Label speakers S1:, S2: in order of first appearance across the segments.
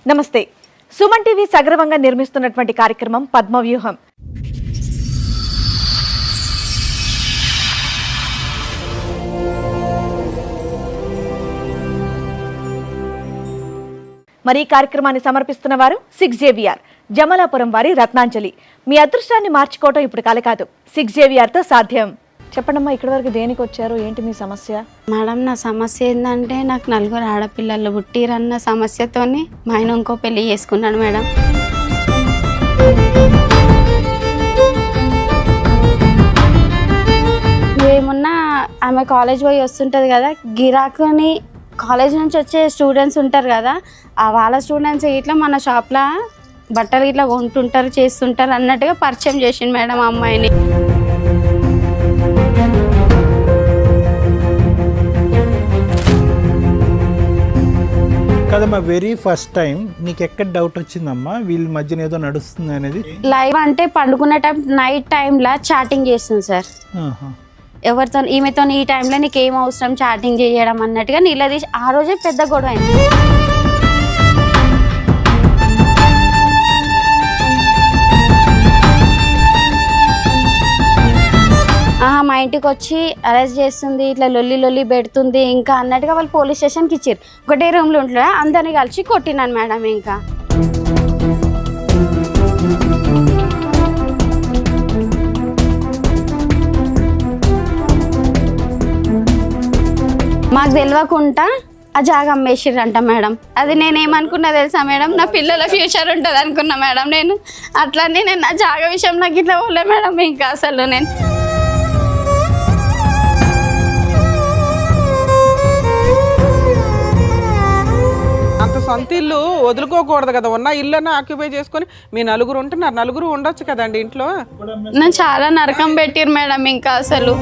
S1: నమస్తే. సుమన్ టీవీ సగర్వంగా నిర్మిస్తున్నటువంటి కార్యక్రమం పద్మవ్యూహం. మరి ఈ కార్యక్రమాన్ని సమర్పిస్తున్న వారు 6JVR జమలాపురం వారి రత్నాంజలి. మీ అదృష్టాన్ని మార్చుకోవటం ఇప్పుడు కల కాదు, 6JVRతో సాధ్యం. చెప్పండమ్మా, ఇక్కడి వరకు దేనికి వచ్చారు, ఏంటి మీ సమస్య?
S2: మేడం, నా సమస్య ఏంటంటే నాకు 4 ఆడపిల్లలు పుట్టిరన్న సమస్యతోని మా ఆయన ఇంకో పెళ్లి చేసుకున్నాను మేడం. ఏమున్నా ఆమె కాలేజ్ పోయి వస్తుంటుంది కదా, గిరాకుని కాలేజ్ నుంచి వచ్చే స్టూడెంట్స్ ఉంటారు కదా, వాళ్ళ స్టూడెంట్స్ ఇట్లా మన షాప్లో బట్టలు ఇట్లా కొంటుంటారు చేస్తుంటారు అన్నట్టుగా పరిచయం చేసిండు మేడం ఆ అమ్మాయిని.
S3: కదమ్మా, వెరీ ఫస్ట్ టైం నీకు ఎక్కడ డౌట్ వచ్చిందమ్మా వీళ్ళ మధ్యన ఏదో నడుస్తుంది అనేది?
S2: లైవ్ అంటే పండుకునే టైం నైట్ టైంలో చాటింగ్ చేస్తుంది సార్. ఎవరితో ఈమెతో ఈ టైంలో నీకు ఏం అవసరం చాటింగ్ చేయడం అన్నట్టుగా నిలదీసి ఆ రోజే పెద్ద గొడవ అయింది. మా ఇంటికి వచ్చి అరెస్ట్ చేస్తుంది, ఇట్లా లొల్లి పెడుతుంది ఇంకా అన్నట్టుగా వాళ్ళు పోలీస్ స్టేషన్కి ఇచ్చారు. ఒకటే రూమ్లో ఉంటుందా, అందరినీ కలిసి కొట్టినాను మేడం. ఇంకా మాకు తెలియకుండా ఆ జాగా అమ్మేసిర్రంట మేడం. అది నేనేమనుకున్నా తెలుసా మేడం, నా పిల్లల ఫ్యూచర్ ఉంటుంది అనుకున్నా మేడం. నేను అట్లనే నేను నా జాగా విషయం నాకు ఇట్లా పోలే మేడం. ఇంకా అసలు నేను
S4: అంత సొంత ఇల్లు వదులుకోకూడదు కదా, ఉన్న ఇల్లున్నా ఆక్యుపై చేసుకొని మీ నలుగురు ఉంటున్నారు, నలుగురు ఉండొచ్చు కదండి ఇంట్లో.
S2: నన్ను చాలా నరకం పెట్టిరు మేడం. ఇంకా అసలు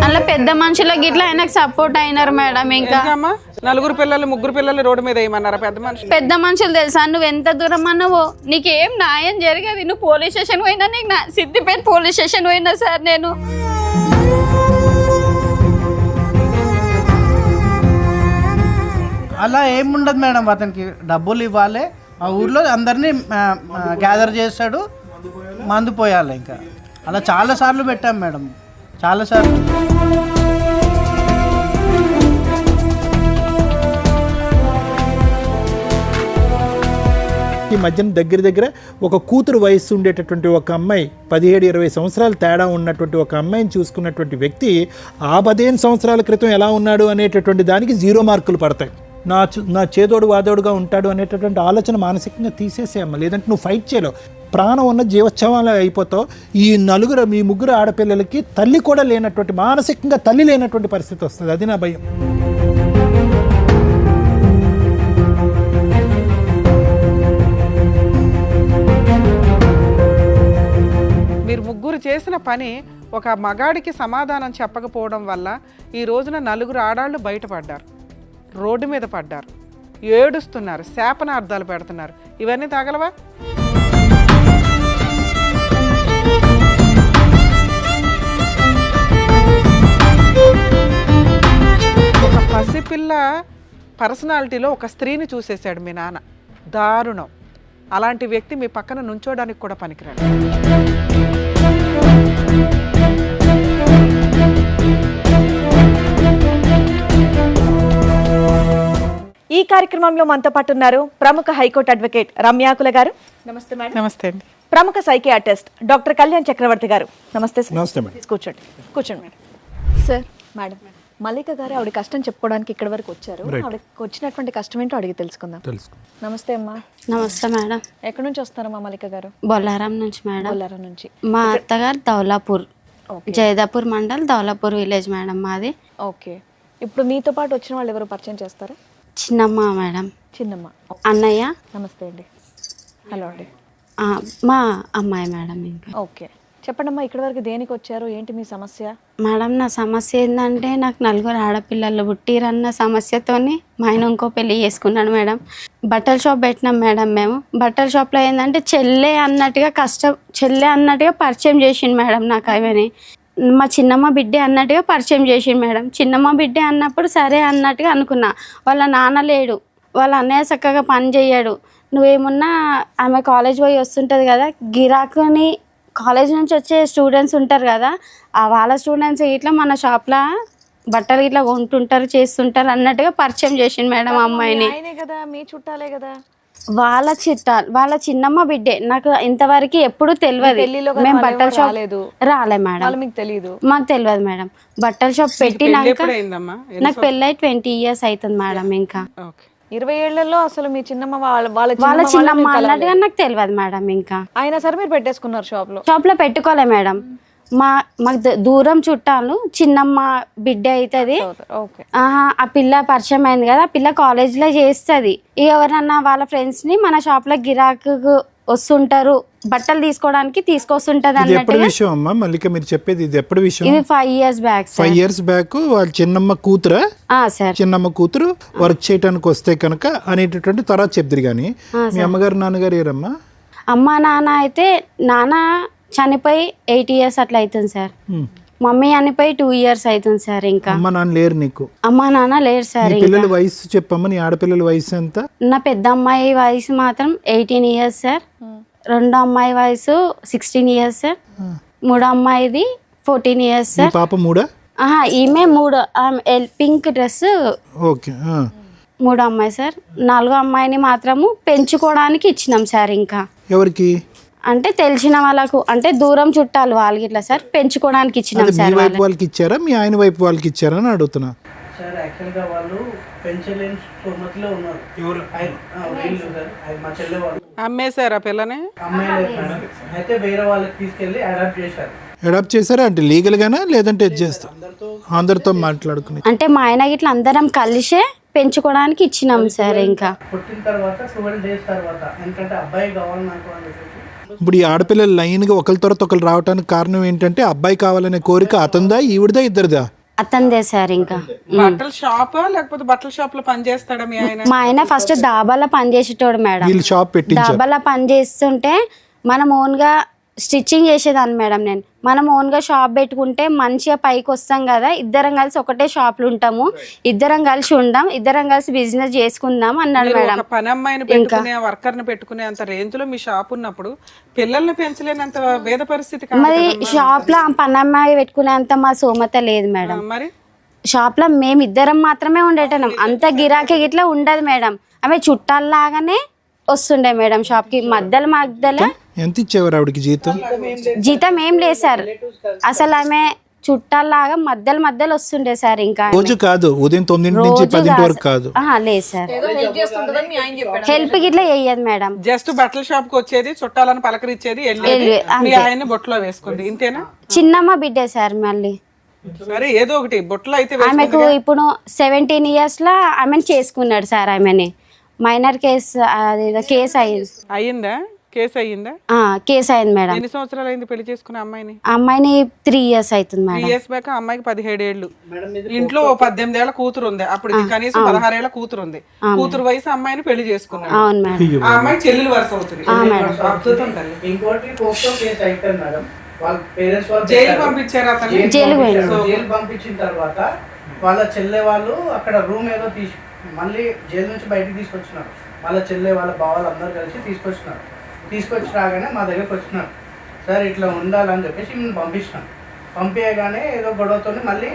S2: అలా పెద్ద మనుషులకి ఇట్లా ఆయనకు సపోర్ట్ అయినారు మేడం. ఇంకా
S4: నలుగురు పిల్లలు 3 పిల్లలు రోడ్డు మీద వేయమన్నారా పెద్ద
S2: మనుషులు తెలుసా, నువ్వు ఎంత దూరం అన్నావో నీకేం న్యాయం జరిగేది. నువ్వు పోలీస్ స్టేషన్ పోయినా, నీకు సిద్దిపేట పోలీస్ స్టేషన్ పోయినా సార్. నేను
S5: అలా ఏముండదు మేడం, అతనికి డబ్బులు ఇవ్వాలి, ఆ ఊర్లో అందరినీ గ్యాదర్ చేస్తాడు, మందు పోయాలి. ఇంకా అలా చాలాసార్లు పెట్టాం మేడం, చాలాసార్లు.
S3: ఈ మధ్యన దగ్గర ఒక కూతురు వయస్సు ఉండేటటువంటి ఒక అమ్మాయి, 17-20 సంవత్సరాలు తేడా ఉన్నటువంటి ఒక అమ్మాయిని చూసుకున్నటువంటి వ్యక్తి ఆ 15 సంవత్సరాల క్రితం ఎలా ఉన్నాడు అనేటటువంటి దానికి 0 మార్కులు పడతాయి. నా చేదోడు వాదోడుగా ఉంటాడు అనేటటువంటి ఆలోచన మానసికంగా తీసేసేయమ్మ, లేదంటే నువ్వు ఫైట్ చేయలేవు. ప్రాణం ఉన్న జీవోత్సవాలు అయిపోతావు. ఈ 3 ఆడపిల్లలకి తల్లి కూడా లేనటువంటి, మానసికంగా తల్లి లేనటువంటి పరిస్థితి వస్తుంది. అది నా భయం.
S4: మీరు 3 చేసిన పని ఒక మగాడికి సమాధానం చెప్పకపోవడం వల్ల ఈ రోజున 4 ఆడాళ్ళు బయటపడ్డారు, రోడ్డు మీద పడ్డారు, ఏడుస్తున్నారు, శాపనార్థాలు పెడుతున్నారు. ఇవన్నీ తగలవా? ఒక పసిపిల్ల పర్సనాలిటీలో ఒక స్త్రీని చూసేశాడు మీ నాన్న. దారుణం. అలాంటి వ్యక్తి మీ పక్కన నుంచోడానికి కూడా పనికిరాడు.
S1: ఈ కార్యక్రమంలో మనతో పాటు ఉన్నారు ప్రముఖ హైకోర్టు అడ్వకేట్ రమ్యాకుల గారు. నమస్తే మేడం.
S4: నమస్తే అండి.
S1: ప్రముఖ సైకియాట్రిస్ట్ డాక్టర్ కళ్యాణ్ చక్రవర్తి గారు. నమస్తే సార్.
S3: నమస్తే మేడం.
S1: కూర్చోండి మేడం. సార్, మేడం, మల్లిక గారు ఆవిడ కష్టం చెప్పుకోవడానికి ఇక్కడ వరకు వచ్చారు. ఆవిడకి వచ్చినటువంటి కష్టం ఏంటో అడిగి తెలుసుకుందాం. నమస్తే అమ్మా.
S2: నమస్తే మేడం.
S1: ఎక్కడి నుంచి వస్తారమ్మా మల్లిక గారు?
S2: బొల్లారం నుంచి మేడం.
S1: బొల్లారం నుంచి.
S2: మా అత్తగారు దౌలాపూర్, జైదాపూర్ మండల్, దౌలాపూర్ విలేజ్ మేడం మాది.
S1: ఓకే. ఇప్పుడు మీతో పాటు వచ్చిన వాళ్ళు ఎవరు పరిచయం చేస్తారా?
S2: చిన్నమ్మ మేడం.
S1: చిన్నమ్మ.
S2: అన్నయ్య.
S1: నమస్తే అండి. హలో అండి.
S2: మా అమ్మాయి మేడం. ఇంకా
S1: ఓకే, చెప్పండమ్మా, ఇక్కడి వరకు దేనికి వచ్చారు, ఏంటి మీ సమస్య?
S2: మేడం, నా సమస్య ఏంటంటే నాకు 4 ఆడపిల్లలు పుట్టిరన్న సమస్యతోని మా ఆయన ఇంకో పెళ్లి చేసుకున్నాడు మేడం. బట్టల షాప్ పెట్టినాం మేడం. మేము బట్టల షాప్లో ఏంటంటే చెల్లె అన్నట్టుగా పరిచయం చేసిండు మేడం నాకు. అవని మా చిన్నమ్మ బిడ్డే అన్నట్టుగా పరిచయం చేసిండు మేడం. చిన్నమ్మ బిడ్డే అన్నప్పుడు సరే అన్నట్టుగా అనుకున్నా. వాళ్ళ నాన్న లేడు, వాళ్ళ అన్నయ్య చక్కగా పని చేయడు. నువ్వేమున్నా ఆమె కాలేజ్ పోయి వస్తుంటుంది కదా, గిరాకుని కాలేజ్ నుంచి వచ్చే స్టూడెంట్స్ ఉంటారు కదా, వాళ్ళ స్టూడెంట్స్ ఇట్లా మన షాప్లో బట్టలు ఇట్లా కొంటుంటారు చేస్తుంటారు అన్నట్టుగా పరిచయం చేసిండు మేడం అమ్మాయిని.
S1: ఆయనే కదా, మీ చుట్టాలే కదా.
S2: వాళ్ళ చిన్నమ్మ బిడ్డే. నాకు ఇంతవరకు ఎప్పుడు తెలియదు.
S1: పెళ్లిలో కదా
S2: మేము
S1: వాళ్ళు
S2: బట్టల
S1: ఎవరు
S2: షాప్
S1: రాలేదు.
S2: రాలే మేడం,
S1: వాళ్ళు మీకు తెలియదు.
S2: మాకు తెలియదు మేడం. బట్టల షాప్ పెట్టినాక
S4: ఎప్పుడైందమ్మా?
S2: నాకు పెళ్ళై 20 years అవుతుంది మేడం. ఇంకా
S4: ఓకే.
S1: 20 ఏళ్లలో అసలు మీ చిన్నమ్మ వాళ్ళ
S2: వాళ్ళ
S1: చిన్నమ్మ
S2: చిన్నమ్మ అన్నట్టుగా నాకు తెలియదు మేడం. ఇంకా
S1: అయినా సరే మీరు పెట్టేసుకున్నారు షాప్ లో.
S2: షాప్ లో పెట్టుకోలే మేడం. మాకు దూరం చుట్టాలు చిన్నమ్మ బిడ్డ అవుతుంది.
S1: ఓకే.
S2: ఆ పిల్ల పరిచయం అయింది కదా, ఆ పిల్ల కాలేజ్లో చేస్తుంది. ఎవరన్నా వాళ్ళ ఫ్రెండ్స్ని మన షాప్లో గిరాకు వస్తుంటారు, బట్టలు తీసుకోవడానికి తీసుకొస్తుంటది
S3: ఇది ఎప్పటి
S2: అన్నట్టుగా.
S3: విషయం అమ్మా మల్లిక మీరు చెప్పేది? ఇది ఎప్పటి విషయం?
S2: ఇది 5 years బ్యాక్
S3: 5 years బ్యాక్ వాళ్ళ చిన్నమ్మ కూతురా?
S2: సార్.
S3: చిన్నమ్మ కూతురు వర్క్ చేయడానికి వస్తే కనుక అనేటటువంటి తర్వాత చెప్తారు. కానీ మీ అమ్మగారు నాన్నగారు ఏరమ్మా?
S2: అమ్మ నాన్న అయితే నాన్న చనిపోయి 8 years అట్లా అవుతుంది సార్. మమ్మీ చనిపోయి 2 years అవుతుంది సార్. ఇంకా
S3: అమ్మ నాన్న లేరు నీకు?
S2: అమ్మ నాన్న లేరు సార్.
S3: నీ పిల్లల వయసు చెప్పమ్మా, నీ ఆడపిల్లల వయసు ఎంత?
S2: నా పెద్ద అమ్మాయి వయసు మాత్రం 18 years సార్. రెండో అమ్మాయి వయసు 16 years సార్. మూడో అమ్మాయిది 14 years
S3: నీ
S2: సార్.
S3: పాప మూడా?
S2: ఈమె మూడో పింక్ డ్రెస్
S3: ఓకే.
S2: మూడో అమ్మాయి సార్. నాలుగో అమ్మాయిని మాత్రము పెంచుకోవడానికి ఇచ్చినాం సార్. ఇంకా
S3: ఎవరికి?
S2: అంటే తెలిసిన వాళ్ళకు, అంటే దూరం చుట్టాలు వాళ్ళకి ఇట్లా సార్, పెంచుకోవడానికి ఇచ్చినాం
S3: మీ
S2: సార్.
S3: వైపు వాళ్ళకి ఇచ్చారా మీ ఆయన వైపు వాళ్ళకి ఇచ్చారా అని అడుగుతున్నా.
S5: సార్ యాక్చువల్గా వాళ్ళు పెంచలేని స్తోమతిలో ఉన్నారు. వీళ్ళు సార్, మా చెల్లె వాళ్ళు
S4: అమ్మేశారా పిల్లని?
S5: అమ్మాయి లేదు మేడం. అయితే వేరే వాళ్ళకి తీసుకెళ్ళి అడాప్ట్ చేశారు.
S3: అడాప్ట్ చేశారా అంటే లీగల్ గానా లేదంటే చేస్తా అందరితో మాట్లాడుకుని?
S2: అంటే మా ఆయన ఇట్లా అందరం కలిసే పెంచుకోవడానికి ఇచ్చినాం సార్. ఇంకా
S5: పుట్టిన తర్వాత 12 days తర్వాత, ఎందుకంటే అబ్బాయి కావాలి నాకు అని చెప్పేసి.
S3: ఇప్పుడు ఈ ఆడపిల్లలు లైన్గా ఒకరి తర్వాత ఒకరు రావడానికి కారణం ఏంటంటే అబ్బాయి కావాలనే కోరిక అతందా ఈవిడదా ఇద్దరిదా?
S2: అతందే సార్. ఇంకా
S4: బట్టల షాపా లేకపోతే బట్టల షాప్ లో పని చేస్తాడా మీ ఆయన?
S2: మా ఆయన ఫస్ట్ దాబాలో పని చేసేటోడు మేడం.
S3: వీళ్ళు షాప్ పెట్టించారు.
S2: దాబాలో పని చేస్తుంటే మనం ఓన్గా స్టిచ్చింగ్ చేసేదాన్ని మేడం. నేను మనం ఓన్గా షాప్ పెట్టుకుంటే మంచిగా పైకి వస్తాం కదా, ఇద్దరం కలిసి ఒకటే షాప్లో ఉంటాము, ఇద్దరం కలిసి ఉందాం, ఇద్దరం కలిసి బిజినెస్ చేసుకుందాం అన్నాడు
S4: మీరు
S2: మేడం.
S4: ఒక పని అమ్మాయిని పెట్టుకునే వర్కర్ ని పెట్టుకునే అంత రేంజ్ లో మీ షాప్ ఉన్నప్పుడు పిల్లల్ని పెంచలేనంత వేద పరిస్థితి కాదు
S2: మరి
S4: కదమ్మా.
S2: షాప్లో పనమ్మాయి పెట్టుకునేంత మా సోమత లేదు మేడం.
S4: మరి
S2: షాప్లో మేము ఇద్దరం మాత్రమే ఉండేటం, అంత గిరాకీ ఇట్లా ఉండదు మేడం. ఆమె చుట్టాల్లాగానే వస్తుండే మేడం షాప్కి. మధ్యలో
S3: ఎంత ఇచ్చేవారు ఆవిడకి జీతం?
S2: జీతం ఏం లేదు సార్. అసలు ఆమె చుట్టాల్లాగా మధ్యలో వస్తుండే సార్. ఇంకా
S3: రోజు కాదు, ఉదయం 9 నుంచి 10 వరకు కాదు.
S2: లేదు సార్, హెల్ప్ గిట్లా వేయదు మేడం.
S4: జస్ట్ బట్టల షాప్ కి వచ్చేది, చుట్టాలను పలకరించేది, వెళ్ళేది, మీ ఆయన్ని బొట్లో వేసుకుంది, ఇంతేనా?
S2: చిన్నమ్మ బిడ్డే సార్. మళ్ళీ
S4: సరే ఏదో ఒకటి బొట్లో అయితే
S2: ఆమెకు ఇప్పుడు 17 years లో ఆమెను చేసుకున్నాడు సార్. ఆమెని మైనర్ కేసు, అదేదో కేసు
S4: అయ్యిందా? కేసు అయ్యిందా?
S2: కేసు అయింది మేడం.
S4: ఎన్ని సంవత్సరాలు అయింది పెళ్లి చేసుకున్న అమ్మాయిని?
S2: అమ్మాయిని 3 years అవుతుంది
S4: 3
S2: మేడం.
S4: years బ్యాక్ అమ్మాయికి 17 ఏళ్ళు. ఇంట్లో 18 ఏళ్ల కూతురు ఉంది, అప్పుడు కనీసం 16 ఏళ్ల కూతురు ఉంది. కూతురు వయసు అమ్మాయిని పెళ్లి చేసుకున్నాడు.
S2: అవును మేడం.
S4: ఆ అమ్మాయి చెల్లెలు వరుస అవుతుంది. అద్భుతం తల్లి.
S5: ఇంకోటి పోక్సో కేసు అయిపోయింది మేడం. వాళ్ళ పేరెంట్స్ వాళ్ళు
S4: జైలు పంపించారు అతను.
S5: జైలు పంపించిన తర్వాత వాళ్ళ చెల్లె వాళ్ళు అక్కడ రూమ్ ఏదో తీసి మళ్ళీ జైలు నుంచి బయటకు తీసుకొచ్చినారు. వాళ్ళ చెల్లె వాళ్ళ బావాలు అందరూ కలిసి తీసుకొచ్చి రాగానే మా దగ్గరకు వచ్చినారు. సార్ ఇట్లా ఉండాలని చెప్పేసి నేను పంపించినాను. పంపించగానే ఏదో గొడవతో మళ్ళీ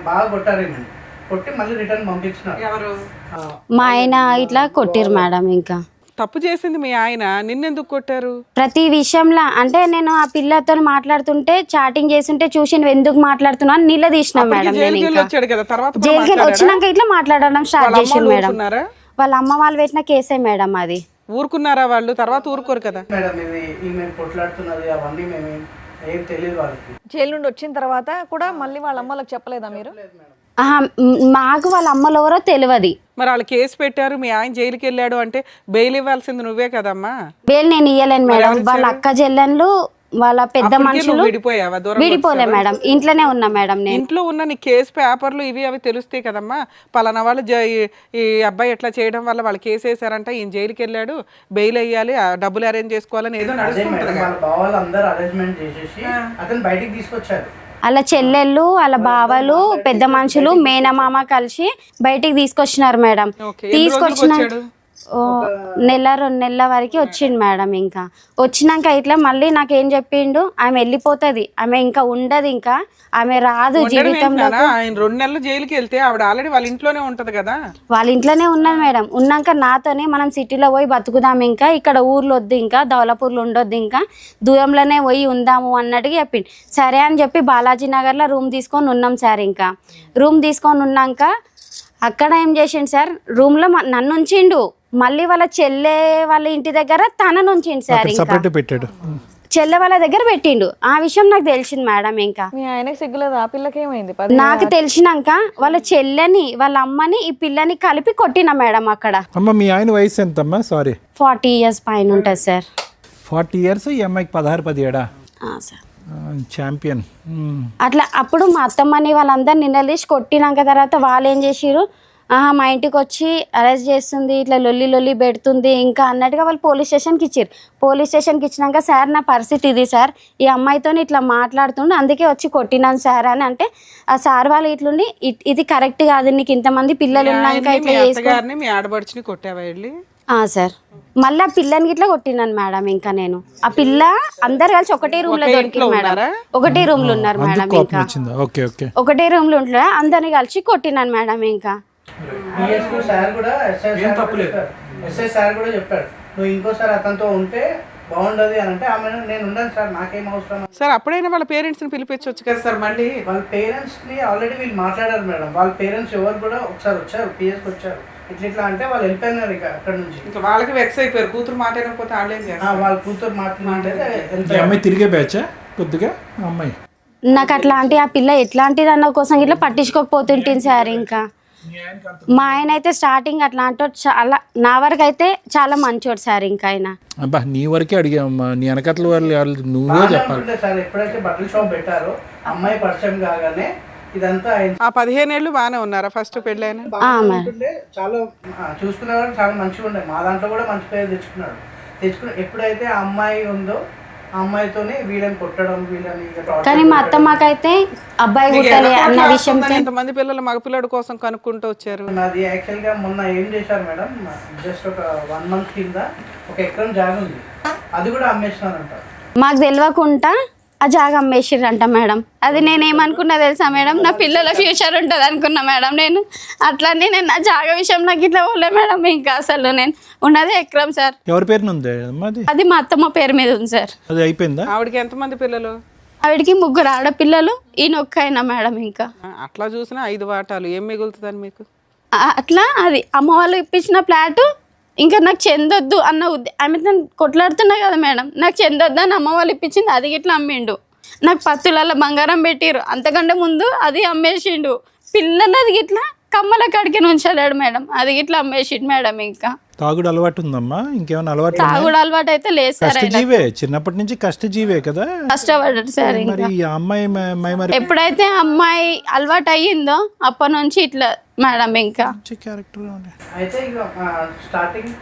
S5: బాగా కొట్టారు. నేను కొట్టి మళ్ళీ రిటర్న్ పంపించినారు.
S4: ఎవరు?
S2: మా ఆయన ఇట్లా కొట్టిరు మేడం. ఇంకా
S4: తప్పు చేసింది మీ ఆయన, నిన్నెందుకు కొట్టారు?
S2: ప్రతి విషయంలో అంటే నేను ఆ పిల్లతో మాట్లాడుతుంటే చాటింగ్ చేస్తుంటే చూసి నువ్వు ఎందుకు మాట్లాడుతున్నావు అని నిలదీసిన మేడం.
S4: జైలుకి వచ్చాడు కదా, తర్వాత
S2: జైలుకి వచ్చినాక ఇట్లా మాట్లాడడం స్టార్ట్ చేసింది మేడం.
S4: ఊరుకున్నారా?
S2: వాళ్ళ అమ్మ వాళ్ళు పెట్టిన కేసే మేడం అది.
S4: ఊరుకున్నారా వాళ్ళు? తర్వాత ఊరుకోరు కదా
S5: మేడం. ఇది ఈమె కొట్లాడుతున్నది అవన్నీ మేము ఏం తెలియదు వాళ్ళకి.
S1: జైలు నుండి వచ్చిన తర్వాత కూడా మళ్ళీ వాళ్ళ అమ్మలకు చెప్పలేదా మీరు?
S2: మాకు వాళ్ళ అమ్మలు ఎవరో తెలియదు.
S4: మరి వాళ్ళు కేసు పెట్టారు, మీ ఆయన జైలుకి వెళ్ళాడు అంటే బెయిల్ ఇవ్వాల్సింది నువ్వే కదమ్మా.
S2: బెయిల్ నేను ఇయ్యలేను మేడం. వాళ్ళ అక్క చెల్లెళ్ళు వాళ్ళ పెద్ద మనుషులు
S4: విడిపోయావా?
S2: విడిపోలే మేడం, ఇంట్లోనే ఉన్నా మేడం. నేను
S4: ఇంట్లో ఉన్న నీ కేసు పేపర్లు ఇవి అవి తెలుస్తాయి కదమ్మా. పలానా వాళ్ళు ఈ అబ్బాయి ఎట్లా చేయడం వల్ల వాళ్ళు కేసు వేసారంట, ఈయన జైలుకి వెళ్ళాడు, బెయిల్ అయ్యాలి, డబ్బులు అరేంజ్ చేసుకోవాలని ఏదో నడుస్తుంటది.
S5: వాళ్ళ బావాలు అందరూ అరేంజ్మెంట్ చేసేసి అతను బయటికి తీసుకొచ్చారు.
S2: అలా చెల్లెళ్ళు వాళ్ళ బావలు పెద్ద మనుషులు మేనమామ కలిసి బయటికి తీసుకొచ్చినారు మేడం.
S4: ఓకే, ఎన్ని రోజులకు
S2: తీసుకొచ్చిన
S4: వచ్చాడు?
S2: నెల 2 నెలల వరకు వచ్చిండు మేడం. ఇంకా వచ్చినాక ఇట్లా మళ్ళీ నాకేం చెప్పిండు, ఆమె వెళ్ళిపోతుంది, ఆమె ఇంకా ఉండదు, ఇంకా ఆమె రాదు జీవితంలో.
S4: ఆయన 2 నెలలు జైలుకి వెళ్తే ఆవిడ ఆల్రెడీ వాళ్ళ ఇంట్లోనే ఉంటది కదా.
S2: వాళ్ళ ఇంట్లోనే ఉన్నది మేడం. ఉన్నాక నాతోనే మనం సిటీలో పోయి బతుకుదాం, ఇంకా ఇక్కడ ఊర్లో వద్దు, ఇంకా దౌలపూర్లో ఉండొద్దు, ఇంకా దూరంలోనే పోయి ఉందాము అన్నట్టుగా చెప్పిండు. సరే అని చెప్పి బాలాజీ నగర్లో రూమ్ తీసుకొని ఉన్నాం సార్. ఇంకా రూమ్ తీసుకొని ఉన్నాక అక్కడ ఏం చేసిండు సార్, రూమ్లో నన్ను ఉంచిండు, మళ్ళీ వాళ్ళ చెల్లె వాళ్ళ ఇంటి దగ్గర తనను ఉంచిండు సార్. ఇంకా
S3: సపరేట్ పెట్టాడు,
S2: చెల్లె వాళ్ళ దగ్గర పెట్టిండు. ఆ విషయం నాకు తెలిసింది మేడం. ఇంకా
S1: మీ ఆయనకి సిగ్గులేదు, ఆ పిల్లకి ఏమైంది?
S2: నాకు తెలిసినాక వాళ్ళ చెల్లెని వాళ్ళ అమ్మని ఈ పిల్లని కలిపి కొట్టిన మేడం అక్కడ.
S3: అమ్మ మీ ఆయన వయసు ఎంతమ్మా? సారీ
S2: 40 years పైన ఉంటుంది సార్.
S3: 40 years, ఈ అమ్మాయికి 16-17.
S2: Sir
S3: champion.
S2: అట్లా అప్పుడు మా అత్తమ్మని వాళ్ళందరూ నిలదీసి కొట్టినాక తర్వాత వాళ్ళు ఏం చేసిరు, మా ఇంటికి వచ్చి అరెస్ట్ చేస్తుంది, ఇట్లా లొల్లి పెడుతుంది ఇంకా అన్నట్టుగా వాళ్ళు పోలీస్ స్టేషన్కి ఇచ్చారు. పోలీస్ స్టేషన్కి ఇచ్చినాక సార్ నా పరిస్థితి ఇది సార్, ఈ అమ్మాయితో ఇట్లా మాట్లాడుతుండే అందుకే వచ్చి కొట్టినాను సార్ అని అంటే, ఆ సార్ వాళ్ళు ఇట్లుండి ఇది కరెక్ట్ కాదు, నీకు ఇంతమంది పిల్లలు ఉన్నాక ఇట్లా
S4: అత్తగారిని మీ ఆడబడుచుని కొట్టావా వెళ్ళి?
S2: సార్ మళ్ళీ ఆ పిల్లని ఇట్లా కొట్టినాను మేడం. ఇంకా నేను ఆ పిల్ల అందరు కలిసి ఒకటే రూమ్ లో దొరికింది మేడం. ఒకటే రూమ్ లో ఉన్నారు మేడం. ఇంకా ఒకటే రూమ్ లో ఉంటున్నా, అందరిని కలిసి కొట్టినాను మేడం. ఇంకా
S5: సార్ కూడా ఎస్ఐ సార్ కూడా చెప్పాడు, నువ్వు ఇంకోసారి అతనితో ఉంటే బాగుండదు అని అంటే, ఆమె నేను ఉండను సార్, నాకేం అవసరం
S4: సార్. అప్పుడైనా వాళ్ళ పేరెంట్స్ ని పిలిపించవచ్చు కదా సార్. మళ్ళీ
S5: వాళ్ళ పేరెంట్స్ ని ఆల్రెడీ వీళ్ళు మాట్లాడారు మేడం. వాళ్ళ పేరెంట్స్ ఎవరు కూడా ఒకసారి వచ్చారు, పిఎస్కి వచ్చారు. ఇట్లా అంటే వాళ్ళు వెళ్ళిపోయినారు ఇక అక్కడ నుంచి.
S4: ఇంకా వాళ్ళకి వెక్స్ అయిపోయారు, కూతురు మాట్లాడకపోతే వాళ్ళేం చేస్తారు?
S5: వాళ్ళ కూతురు మాట్లాడితే
S3: అమ్మాయి తిరిగే బ్యాచ్ కొద్దిగా అమ్మాయి.
S2: నాకు అట్లాంటి ఆ పిల్ల ఎట్లాంటిది అన్న కోసం ఇట్లా పట్టించుకోకపోతుంటుంది సార్. ఇంకా మా ఆయన అయితే స్టార్టింగ్ అట్లాంటి చాలా, నా వరకు అయితే చాలా మంచోడు సార్. ఇంకా ఆయన
S3: అబ్బా నీ వరకే అడిగామమ్మా, నీ వెనకట్ల వాళ్ళు నువ్వే చెప్పాలి
S5: సార్. ఎప్పుడైతే బట్టల షాప్ పెట్టారో అమ్మాయి పరిచయం కాగానే ఇదంతా
S4: ఆ 15 ఏళ్ళు బాగానే ఉన్నారా ఫస్ట్ పెళ్ళైన?
S5: చాలా చూసుకునే వాళ్ళు చాలా మంచిగా ఉండే. మా దాంట్లో కూడా మంచి పేరు తెచ్చుకుని ఎప్పుడైతే ఆ అమ్మాయి ఉందో ఆ అమ్మాయితోనే వీళ్ళని కొట్టడం, వీళ్ళని.
S2: కానీ మా అత్తమ్మకైతే అబ్బాయి పుట్టాలి అన్న విషయం.
S4: ఎంతమంది పిల్లలు మగపిల్లడి కోసం కనుక్కుంటూ వచ్చారు?
S5: నాది యాక్చువల్ గా మొన్న ఏం చేశారు మేడం, జస్ట్ ఒక 1 month కింద ఒక ఎకరం జాగ ఉంది, అది కూడా అమ్మేసినారంట.
S2: మాకు తెలియకుండా ఆ జాగ అమ్మేసిర్రంట మేడం. అది నేనేమనుకున్నా తెలుసా మేడం, నా పిల్లల ఫ్యూచర్ ఉంటుంది అనుకున్నా మేడం. నేను అట్లనే నేను నా జాగ విషయం నాకు ఇట్లా పోలే మేడం. ఇంకా అసలు నేను ఉన్నది ఎకరం సార్.
S3: ఎవరి పేరున ఉంది
S2: అది మా అత్తమ్మ పేరు మీద ఉంది సార్.
S3: అది అయిపోయిందా?
S4: ఆవిడకి ఎంతమంది పిల్లలు?
S2: ఆవిడకి 3 ఆడపిల్లలు, ఈయన ఒక్కైనా మేడం. ఇంకా
S4: అట్లా చూసినా 5 వాటాలు ఏం మిగులుతుందని మీకు?
S2: అట్లా అది అమ్మ వాళ్ళు ఇప్పించిన ఫ్లాటు ఇంకా నాకు చెందొద్దు అన్న ఆమె నన్ను కొట్లాడుతున్నా కదా మేడం, నాకు చెందొద్దు అని అమ్మ వాళ్ళు ఇప్పించింది, అది ఇట్లా అమ్మిండు. నాకు పత్తులలో బంగారం పెట్టిరు, అంతకంటే ముందు అది అమ్మేసిండు. పిల్లలు అది ఇట్లా కమ్మల కాడికి ఉంచలేడు మేడం, అది ఇట్లా అమ్మేసిండు మేడం. ఇంకా
S3: తాగుడు అలవాటు ఉందమ్మా? ఇంకేమైనా అలవాటు?
S2: తాగుడు అలవాటు అయితే లేదు సార్.
S3: కష్టజీవే, చిన్నప్పటి నుంచి కష్టజీవే కదా,
S2: కష్టపడ్డాడు సార్.
S3: మరి ఈ అమ్మాయి
S2: ఎప్పుడైతే అమ్మాయి అలవాటు అయ్యిందో అప్పటి నుంచి ఇట్లా మేడం. ఇంకా
S3: క్యారెక్టర్
S5: అయితే ఇక స్టార్టింగ్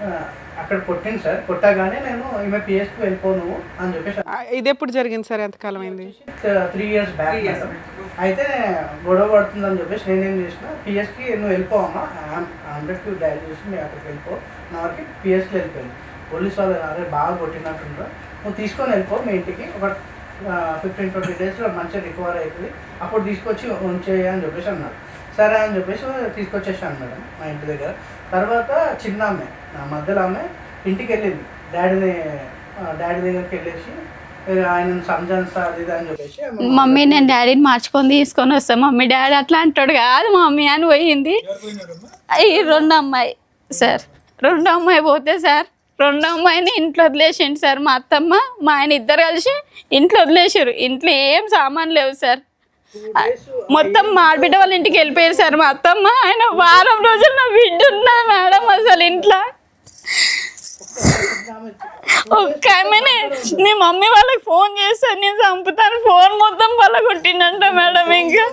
S5: అక్కడ కొట్టింది సార్. కొట్టగానే నేను ఈమె పిఎస్కి వెళ్ళిపోను అని చెప్పేసి.
S4: ఇది ఎప్పుడు జరిగింది సార్? ఎంతకాలం అయింది?
S5: 3 years బ్యాక్. అయితే గొడవ పడుతుందని చెప్పేసి నేనేం చేసిన, పిఎస్కి నువ్వు వెళ్ళిపోవమ్మా, 100కి డైల్ చేసి మీరు అక్కడికి వెళ్ళిపో, నా వరకు పిఎస్కి వెళ్ళిపోయింది. పోలీస్ వాళ్ళు అరే బాగా కొట్టినట్టుండ్రా, నువ్వు తీసుకొని వెళ్ళిపో మీ ఇంటికి, ఒక 15-20 daysలో మంచిగా రికవర్ అవుతుంది, అప్పుడు తీసుకొచ్చి ఉంచేయ అని చెప్పేసి అన్నారు. సరే అని చెప్పేసి తీసుకొచ్చేసాను మేడం మా ఇంటి దగ్గర. తర్వాత చిన్న ఆమె, నా మధ్యలో ఆమె ఇంటికి వెళ్ళింది, డాడీ దగ్గరికి వెళ్ళేసి ఆయనను సంజాన్సా అది అని చెప్పేసి,
S2: మమ్మీ నేను డాడీని మార్చుకొని తీసుకొని వస్తాను, మమ్మీ డాడీ అట్లా అంటాడు కాదు మమ్మీ అని పోయింది. ఈ 2 అమ్మాయి సార్, 2 అమ్మాయి పోతే సార్, 2 అమ్మాయిని ఇంట్లో వదిలేసిండు సార్. మా అత్తమ్మ మా ఆయన ఇద్దరు కలిసి ఇంట్లో వదిలేసారు. ఇంట్లో ఏం సామాన్ లేవు సార్, మొత్తం మా ఆడబిడ్డ వాళ్ళ ఇంటికి వెళ్ళిపోయారు సార్. మా అత్తమ్మ ఆయన వారం రోజులు నా బిడ్డ ఉన్నది మేడం అసలు ఇంట్లో. ఒక్క ఆమెనే నీ మమ్మీ వాళ్ళకి ఫోన్ చేస్తాను, నేను చంపుతాను, ఫోన్ మొత్తం పలగొట్టిండంట మేడం. ఇంకా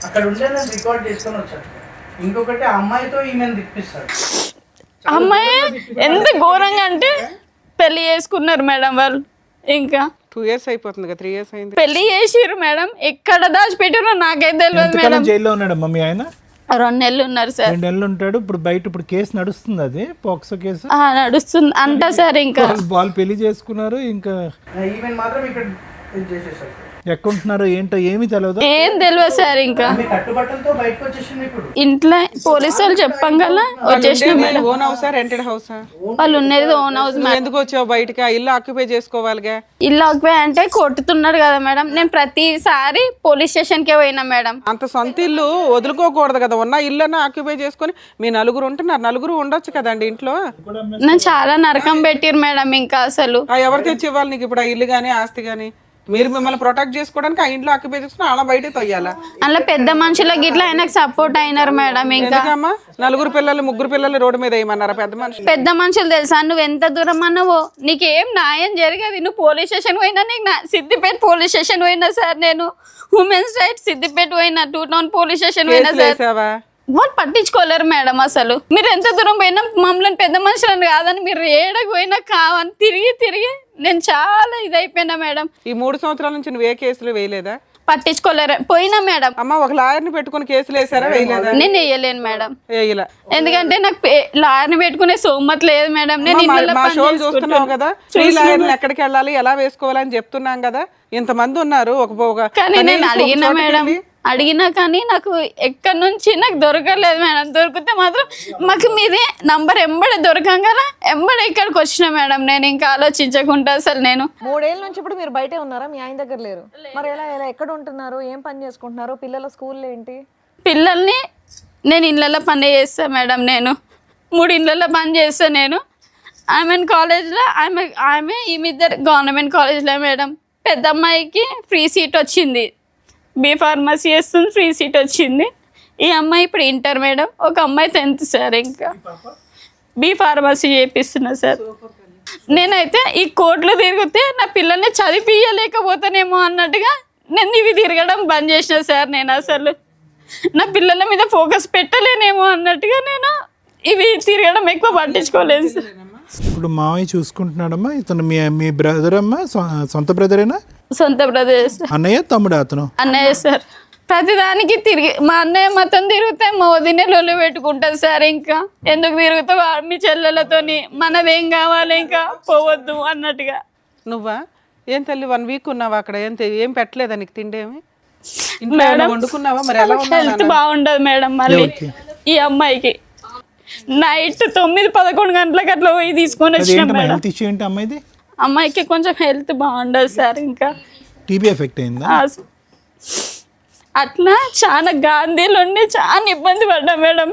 S5: అక్కడ ఉండే రికార్డ్ చేసుకొని వచ్చాడు. ఇంకొకటి అమ్మాయితో ఈమెను తిప్పిస్తాడు.
S2: అమ్మాయి ఎంత ఘోరంగా అంటే పెళ్లి చేసుకున్నారు మేడం వాళ్ళు. ఇంకా
S4: 2 years అయిపోతుంది కదా, 3 years అయింది.
S2: పెళ్లి చేసిర్రు మేడం, ఎక్కడ దాచిపెట్టారో నాకైతే తెలియదు
S3: ఎంతకాలం
S2: మేడం.
S3: జైల్లో ఉన్నాడమ్మా మీ ఆయన?
S2: 2 నెలలు ఉన్నారు సార్.
S3: 2 నెలలు ఉంటాడు. ఇప్పుడు బయట ఇప్పుడు కేసు నడుస్తుంది, అది పోక్సో కేసు
S2: నడుస్తుంది అంట సార్. ఇంకా
S3: వాళ్ళు పెళ్లి చేసుకున్నారు, ఇంకా
S5: ఈవెన్ మాత్రం ఇక్కడ ఇది చేసేసారు.
S3: ఎక్కడుంటున్నారో ఏంటో ఏమీ తెలియదు.
S2: ఏం తెలియదు సార్. ఇంకా
S5: మీ కట్టుబట్టలతో బయటకు వచ్చేసింది ఇప్పుడు.
S2: ఇంట్లో పోలీసు వాళ్ళు చెప్పంగల వచ్చేసిన మేడం.
S4: ఓన్ హౌసా రెంటెడ్ హౌసా?
S2: వాళ్ళు ఉన్నది ఓన్ హౌస్.
S4: ఎందుకు వచ్చావు బయటకి? ఆ ఇల్లు ఆక్యుపై చేసుకోవాలిగా.
S2: ఇల్లు ఆక్యుపై అంటే కొట్టుతున్నాడు కదా మేడం. నేను ప్రతిసారి పోలీస్ స్టేషన్కే పోయినా మేడం.
S4: అంత సొంత ఇల్లు వదులుకోకూడదు కదా, ఉన్న ఇల్లు అన్న ఆక్యుపై చేసుకొని మీ నలుగురు ఉంటున్నారు, నలుగురు ఉండొచ్చు కదండి ఇంట్లో.
S2: నేను చాలా నరకం పెట్టిరు మేడం. ఇంకా అసలు
S4: ఎవరు తెచ్చి ఇవ్వాలి నీకు ఇప్పుడు ఆ ఇల్లు కానీ ఆస్తి కానీ? మీరు మిమ్మల్ని ప్రొటెక్ట్ చేసుకోవడానికి ఆ ఇంట్లో ఆక్యుపై చేసుకుని అలా బయటకు తొయ్యాలా?
S2: అలా పెద్ద మనుషులకి ఇట్లా ఆయనకు సపోర్ట్ అయినారు మేడం. ఇంకా
S4: ఎందుకమ్మా 4 పిల్లలు 3 పిల్లలు రోడ్డు మీద వేయమన్నారా పెద్ద మనుషులు?
S2: పెద్ద మనుషులు తెలుసా, నువ్వు ఎంత దూరం అన్నావో నీకేం న్యాయం జరిగేది. నువ్వు పోలీస్ స్టేషన్ పోయినా, నీకు సిద్దిపేట పోలీస్ స్టేషన్ పోయినా సార్, నేను ఉమెన్స్ రైట్స్ సిద్దిపేట పోయినా, 2 టౌన్ పోలీస్ స్టేషన్ పోయినా సార్.
S4: వేసావా?
S2: వాళ్ళు పట్టించుకోలేరు మేడం. అసలు మీరు ఎంత దూరం పోయినా మమ్మల్ని పెద్ద మనుషులను కాదని మీరు ఏడకు పోయినా కావని తిరిగి నేను చాలా ఇదైపోయినా మేడం.
S4: ఈ 3 సంవత్సరాల నుంచి నువ్వు ఏ కేసులు వేయలేదా?
S2: పట్టించుకోలేరు పోయినా మేడం.
S4: అమ్మ ఒక లాయర్ని పెట్టుకుని కేసులు వేసారా? వేయలేదా?
S2: నేను వేయలేను మేడం.
S4: వేయలా.
S2: ఎందుకంటే నాకు లాయర్ని పెట్టుకునే సోమత లేదు మేడం. నేను ఇళ్ళలో
S4: మా
S2: పని
S4: షోలు చూస్తున్నావు
S2: చేసుకుంటాను.
S4: కదా, ఫ్రీ లాయర్లు ఎక్కడికి వెళ్ళాలి, ఎలా వేసుకోవాలని చెప్తున్నాం కదా. ఇంతమంది ఉన్నారు.
S2: కానీ నేను అడిగినా మేడం, అడిగినా కానీ నాకు ఎక్కడి నుంచి నాకు దొరకలేదు మేడం. దొరికితే మాత్రం మాకు మీదే నంబర్ ఎంబడే దొరకంగా ఎంబడే ఇక్కడికి వచ్చిన మేడం. నేను ఇంకా ఆలోచించకుండా అసలు నేను
S1: 3 ఏళ్ళ నుంచి ఇప్పుడు మీరు బయటే ఉన్నారా? మీ ఆయన దగ్గర లేరు? మరి ఎలా ఎక్కడ ఉంటున్నారు? ఏం పని చేసుకుంటున్నారు? పిల్లల స్కూల్ ఏంటి?
S2: పిల్లల్ని నేను ఇళ్ళల్లో పని చేస్తాను మేడం. నేను 3 ఇళ్ళల్లో పని చేస్తాను నేను. ఆమె కాలేజ్లో ఆమె ఈమె గవర్నమెంట్ కాలేజ్లో మేడం. పెద్ద అమ్మాయికి ఫ్రీ సీట్ వచ్చింది, బీ ఫార్మసీ చేస్తుంది, ఫ్రీ సీట్ వచ్చింది. ఈ అమ్మాయి ఇప్పుడు ఇంటర్ మేడం. ఒక అమ్మాయి 10th సార్. ఇంకా బీ ఫార్మసీ చేపిస్తున్నా సార్. నేనైతే ఈ కోర్టులో తిరిగితే నా పిల్లల్ని చదివించలేకపోతానేమో అన్నట్టుగా నేను ఇవి తిరగడం బంద్ చేసిన సార్. నేను అసలు నా పిల్లల మీద ఫోకస్ పెట్టలేనేమో అన్నట్టుగా నేను ఇవి తిరగడం ఎక్కువ పట్టించుకోలేదు సార్.
S3: ఇప్పుడు మావయ్య చూసుకుంటున్నాడమ్మా. ఇతను మీ బ్రదర్ అమ్మా? సొంత బ్రదరేనా?
S2: సొంత బ్రదర్.
S3: అన్నయ్య తమ్ముడు? అతను
S2: అన్నయ్య సార్. ప్రతిదానికి తిరిగి మా అన్నయ్య మొత్తం తిరిగితే మా వదినే లొల్లి పెట్టుకుంటుంది సార్. ఇంకా ఎందుకు తిరుగుతావు మీ చెల్లెలతోని, మనదేం కావాలి ఇంకా పోవద్దు అన్నట్టుగా.
S4: నువ్వా ఏం తల్లి 1 week ఉన్నావా అక్కడ? ఏం పెట్టలేదా నీకు తిండేమి? ఇంట్లో ఏమైనా వండుకున్నావా? మరి ఎలా
S2: హెల్త్ బాగుండదు మేడం. మళ్ళీ ఈ అమ్మాయికి నైట్ 9-11 గంటలకు అట్లా పోయి తీసుకొని వచ్చినాం మేడం.
S3: హెల్త్ ఇష్యూ ఏంటి అమ్మాయిది?
S2: అమ్మాయికి కొంచెం హెల్త్ బాగుండదు సార్. ఇంకా
S3: టీబీ ఎఫెక్ట్ అయిందా?
S2: అట్లా చాలా గాంధీలు ఉండి చాలా ఇబ్బంది పడ్డా మేడం.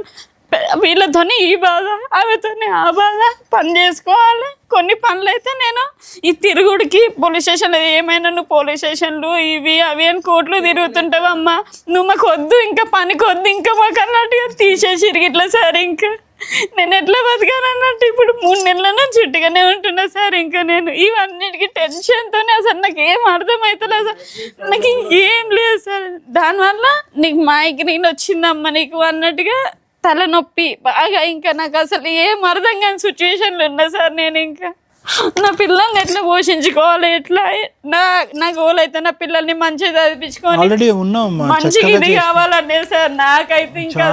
S2: వీళ్ళతోనే ఈ బాధ, ఆమెతోనే ఆ బాధ. పని చేసుకోవాలి. కొన్ని పనులు అయితే నేను ఈ తిరుగుడికి పోలీస్ స్టేషన్లో ఏమైనా నువ్వు పోలీస్ స్టేషన్లు ఇవి అవి అని కోర్టులో తిరుగుతుంటావు అమ్మ, నువ్వు మాకు వద్దు ఇంకా పనికి వద్దు ఇంకా మాకు అన్నట్టుగా తీసేసి ఇట్లా సార్. ఇంకా నేను ఎట్లా బతకాను అన్నట్టు ఇప్పుడు 3 నెలల నుంచి చుట్టుగానే ఉంటున్నా సార్. ఇంకా నేను ఇవన్నిటికీ టెన్షన్తోనే అసలు నాకు ఏం అర్థమవుతలేదు సార్. నాకు ఏం లేదు సార్. దానివల్ల నీకు మైగ్రేన్ వచ్చిందమ్మ నీకు అన్నట్టుగా తలనొప్పి బాగా. ఇంకా నాకు అసలు ఏం అర్థం కాని సిచ్యువేషన్లు ఉన్నా సార్. నేను ఇంకా నా పిల్లల్ని ఎట్లా పోషించుకోవాలి, ఎట్లా నా గోల్ అయితే నా పిల్లల్ని మంచిగా చదివించుకోవాలి, మంచిగా ఇది కావాలనే సార్. నాకైతే ఇంకా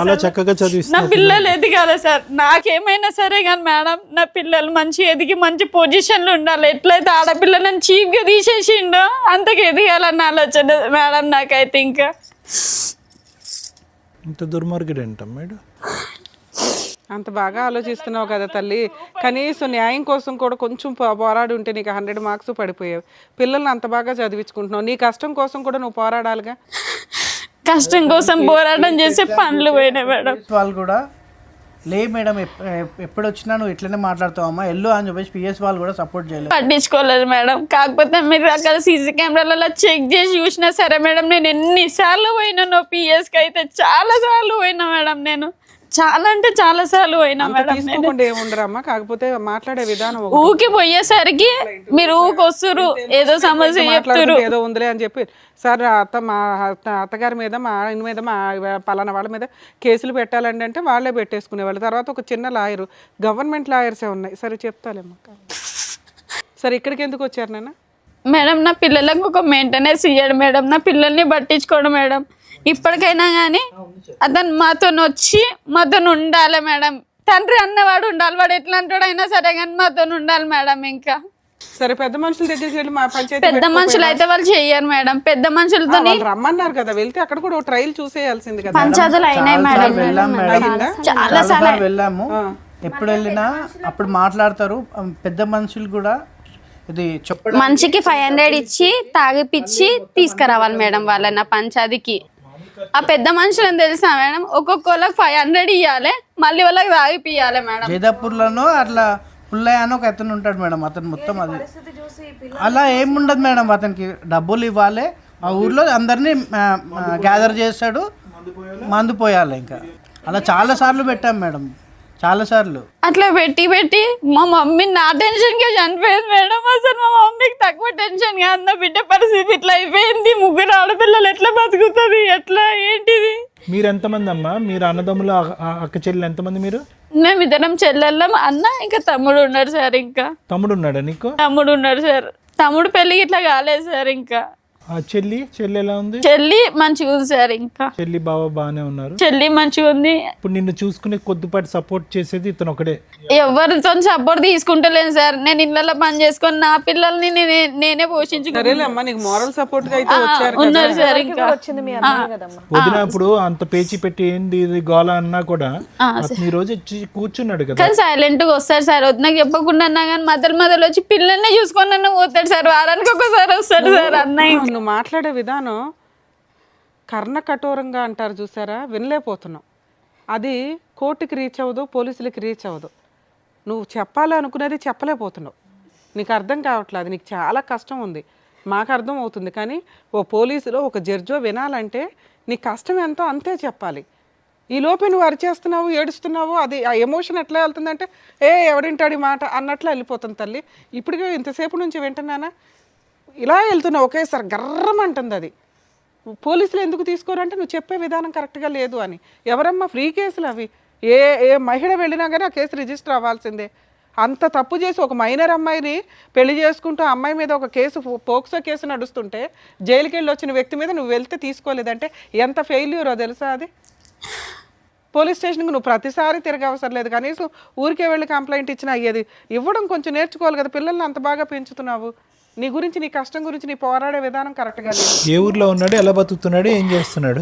S2: నా పిల్లలు ఎదిగాలి సార్. నాకేమైనా సరే కానీ మేడం నా పిల్లలు మంచి ఎదిగి మంచి పొజిషన్లు ఉండాలి. ఎట్లయితే ఆడపిల్లలను చీప్గా తీసేసిండో అంతకు ఎదిగాలన్న ఆలోచన మేడం నాకైతే. ఇంకా
S3: ఇంత దుర్మార్గుడు ఏంటం మేడం?
S4: అంత బాగా ఆలోచిస్తున్నావు కదా తల్లి. కనీసం న్యాయం కోసం కూడా కొంచెం పోరాడి ఉంటే నీకు 100 మార్క్స్ పడిపోయావు. పిల్లల్ని అంత బాగా చదివించుకుంటున్నావు. నీ కష్టం కోసం కూడా నువ్వు పోరాడాలిగా.
S2: కష్టం కోసం పోరాటం చేసే పనులు పోయినాయి మేడం.
S5: వాళ్ళు కూడా లే మేడం ఎప్పుడు వచ్చినా నువ్వు ఇట్లనే మాట్లాడుతావు అమ్మా ఎల్లు అని చెప్పేసి పిఎస్ వాళ్ళు కూడా సపోర్ట్ చేయలేదు,
S2: పట్టించుకోలేదు మేడం. కాకపోతే మీరు అక్కడ సీసీ కెమెరాలలో చెక్ చేసి చూసినా సరే మేడం నేను ఎన్నిసార్లు పోయినానో పిఎస్కి అయితే చాలా సార్లు పోయినా మేడం. నేను చాలా అంటే చాలా సార్లు పోయినా మేడం.
S4: ఏముండరమ్మా, కాకపోతే మాట్లాడే విధానం
S2: ఊకి పోయేసరికి మీరు ఊకి వస్తురు ఏదో సమస్య చెప్తారు
S4: ఏదో ఉందిలే అని చెప్పి సార్ మా అత్తగారి మీద మా ఆయన మీద మా పలానా వాళ్ళ మీద కేసులు పెట్టాలండి అంటే వాళ్ళే పెట్టేసుకునేవాళ్ళు. తర్వాత ఒక చిన్న లాయరు, గవర్నమెంట్ లాయర్సే ఉన్నాయి. సరే చెప్తాలేమ్మా. సరే ఇక్కడికి ఎందుకు వచ్చారు నాన్న?
S2: మేడం నా పిల్లలకు ఒక మెయింటెనెన్స్ ఇయ్యాడు మేడం, నా పిల్లల్ని పట్టించుకోడు మేడం. ఇప్పటికైనా కానీ అతను మాతో వచ్చి మాతో ఉండాలి మేడం. తండ్రి అన్నవాడు ఉండాలి, వాడు ఎట్లాంటి అయినా సరే కానీ మాతో ఉండాలి మేడం. ఇంకా
S4: సరే పెద్ద మనుషుల దగ్గరికి వెళ్ళి మా పంచాయతీ
S2: పెద్ద మనుషులు అయితే వాళ్ళు చెయ్యరు మేడం. పెద్ద మనుషులతో
S4: వాళ్ళు రమ్మన్నారు కదా, వెళ్తే అక్కడ కూడా ఒక ట్రయల్ చూసేయాల్సింది కదా.
S2: పంచాయతీలు అయినాయి మేడం,
S5: వెళ్ళాం మేడం,
S4: అయిందా?
S2: చాలా
S5: సార్లు వెళ్ళాము. ఎప్పుడు వెళ్ళినా అప్పుడు మాట్లాడతారు. పెద్ద మనుషులు కూడా ఇది చెప్పడం
S2: మనిషికి 500 ఇచ్చి తాగిపిచ్చి తీసుకురావాలి మేడం వాళ్ళని ఆ పంచాయతీకి. ఆ పెద్ద మనుషులని తెలుసా మేడం, ఒక్కొక్కళ్ళకి 500 ఇవ్వాలి, మళ్ళీ వాళ్ళకి తాగిపియాలి మేడం.
S5: జైదాపూర్లోనో అట్లా పుల్లయ్య అని ఒక అతను ఉంటాడు మేడం, అతను మొత్తం అది అలా ఏముండదు మేడం. అతనికి డబ్బులు ఇవ్వాలి, ఆ ఊర్లో అందరినీ గ్యాదర్ చేస్తాడు, మందు పోయాలి. ఇంకా అలా చాలా సార్లు పెట్టాం మేడం, చాలా సార్లు.
S2: అట్లా పెట్టి పెట్టి మా మమ్మీ నా టెన్షన్ కే చనిపోయింది మేడం. అసలు మా మమ్మీకి తక్కువ టెన్షన్ గా అన్న బిడ్డ పరిస్థితి ఇట్లా అయిపోయింది. 3 ఆడపిల్లలు ఎట్లా బతుకుతుంది, ఎట్లా ఏంటిది?
S3: మీరు ఎంతమంది అమ్మా? మీరు అన్నదమ్ములు అక్క చెల్లెలు ఎంతమంది మీరు?
S2: మేమిద్దరం చెల్లెళ్ళం, అన్న ఇంకా తమ్ముడు ఉన్నాడు సార్. ఇంకా
S3: తమ్ముడు ఉన్నాడా నీకు?
S2: తమ్ముడు ఉన్నాడు సార్. తమ్ముడు పెళ్ళి ఇట్లా కాలేదు సార్. ఇంకా
S3: చెల్లి ఎలా ఉంది?
S2: చెల్లి మంచిగా ఉంది సార్. ఇంకా
S3: చెల్లి బావ బాగానే ఉన్నారు.
S2: చెల్లి మంచిగా ఉంది.
S3: ఇప్పుడు నిన్ను చూసుకునే కొద్దిపాటి సపోర్ట్ చేసేది ఇతను ఒకడే.
S2: ఎవరితో సపోర్ట్ తీసుకుంటలేను సార్. నేను ఇళ్ళలో పని చేసుకొని నా పిల్లల్ని నేనే పోషించుకున్నాను.
S4: సరేలేమ్మా, నీకు మోరల్ సపోర్ట్ గా అయితే వచ్చారు
S2: ఉన్నారు సార్. ఇంకా
S1: వచ్చింది మీ అన్నయ్య కదమ్మా.
S3: వదినప్పుడు అంత పేచి పెట్టి ఏంది ఇది గోల అన్నా కూడా అతను ఈ రోజు వచ్చి కూర్చున్నాడు కదా.
S2: కానీ సైలెంట్ గా వస్తాడు సార్. వద్దు చెప్పకుండా అన్నా కానీ మొదలు వచ్చి పిల్లల్ని చూసుకొని నన్ను పోతాడు సార్. వారానికి ఒకసారి వస్తాడు సార్ అన్నయ్య.
S4: నువ్వు మాట్లాడే విధానం కర్ణ కఠోరంగా అంటారు చూసారా, వినలేకపోతున్నావు. అది కోర్టుకి రీచ్ అవ్వదు, పోలీసులకి రీచ్ అవ్వదు. నువ్వు చెప్పాలనుకునేది చెప్పలేకపోతున్నావు. నీకు అర్థం కావట్లేదు, అది నీకు చాలా కష్టం ఉంది. మాకు అర్థం అవుతుంది, కానీ ఓ పోలీసులో ఒక జడ్జో వినాలంటే నీ కష్టం ఎంతో అంతే చెప్పాలి. ఈ లోపే నువ్వు అరిచేస్తున్నావు, ఏడుస్తున్నావు, అది ఆ ఎమోషన్ ఎట్లా వెళ్తుందంటే ఎవడింటాడు ఈ మాట అన్నట్లు వెళ్ళిపోతుంది తల్లి. ఇప్పటికే ఇంతసేపు నుంచి వింటున్నానా, ఇలా వెళ్తున్నావు ఒకేసారి గర్రమంటుంది. అది పోలీసులు ఎందుకు తీసుకోరంటే నువ్వు చెప్పే విధానం కరెక్ట్గా లేదు అని. ఎవరమ్మా ఫ్రీ కేసులు అవి? ఏ మహిళ వెళ్ళినా కానీ ఆ కేసు రిజిస్టర్ అవ్వాల్సిందే. అంత తప్పు చేసి ఒక మైనర్ అమ్మాయిని పెళ్లి చేసుకుంటూ ఆ అమ్మాయి మీద ఒక కేసు, పోక్సో కేసు నడుస్తుంటే జైలుకి వెళ్ళి వచ్చిన వ్యక్తి మీద నువ్వు వెళ్తే తీసుకోలేదంటే ఎంత ఫెయిల్యూరో తెలుసా అది. పోలీస్ స్టేషన్కి నువ్వు ప్రతిసారి తిరగ అవసరం లేదు, కనీసం ఊరికే వెళ్ళి కంప్లైంట్ ఇచ్చినా అయ్యేది. ఇవ్వడం కొంచెం నేర్చుకోవాలి కదా, పిల్లల్ని అంత బాగా పెంచుతున్నావు. నీ గురించి, నీ కష్టం గురించి నీ పోరాడే విధానం కరెక్ట్గా లేదు.
S3: ఏ ఊర్లో ఉన్నాడు, ఎలా బతుకుతున్నాడు, ఏం చేస్తున్నాడు?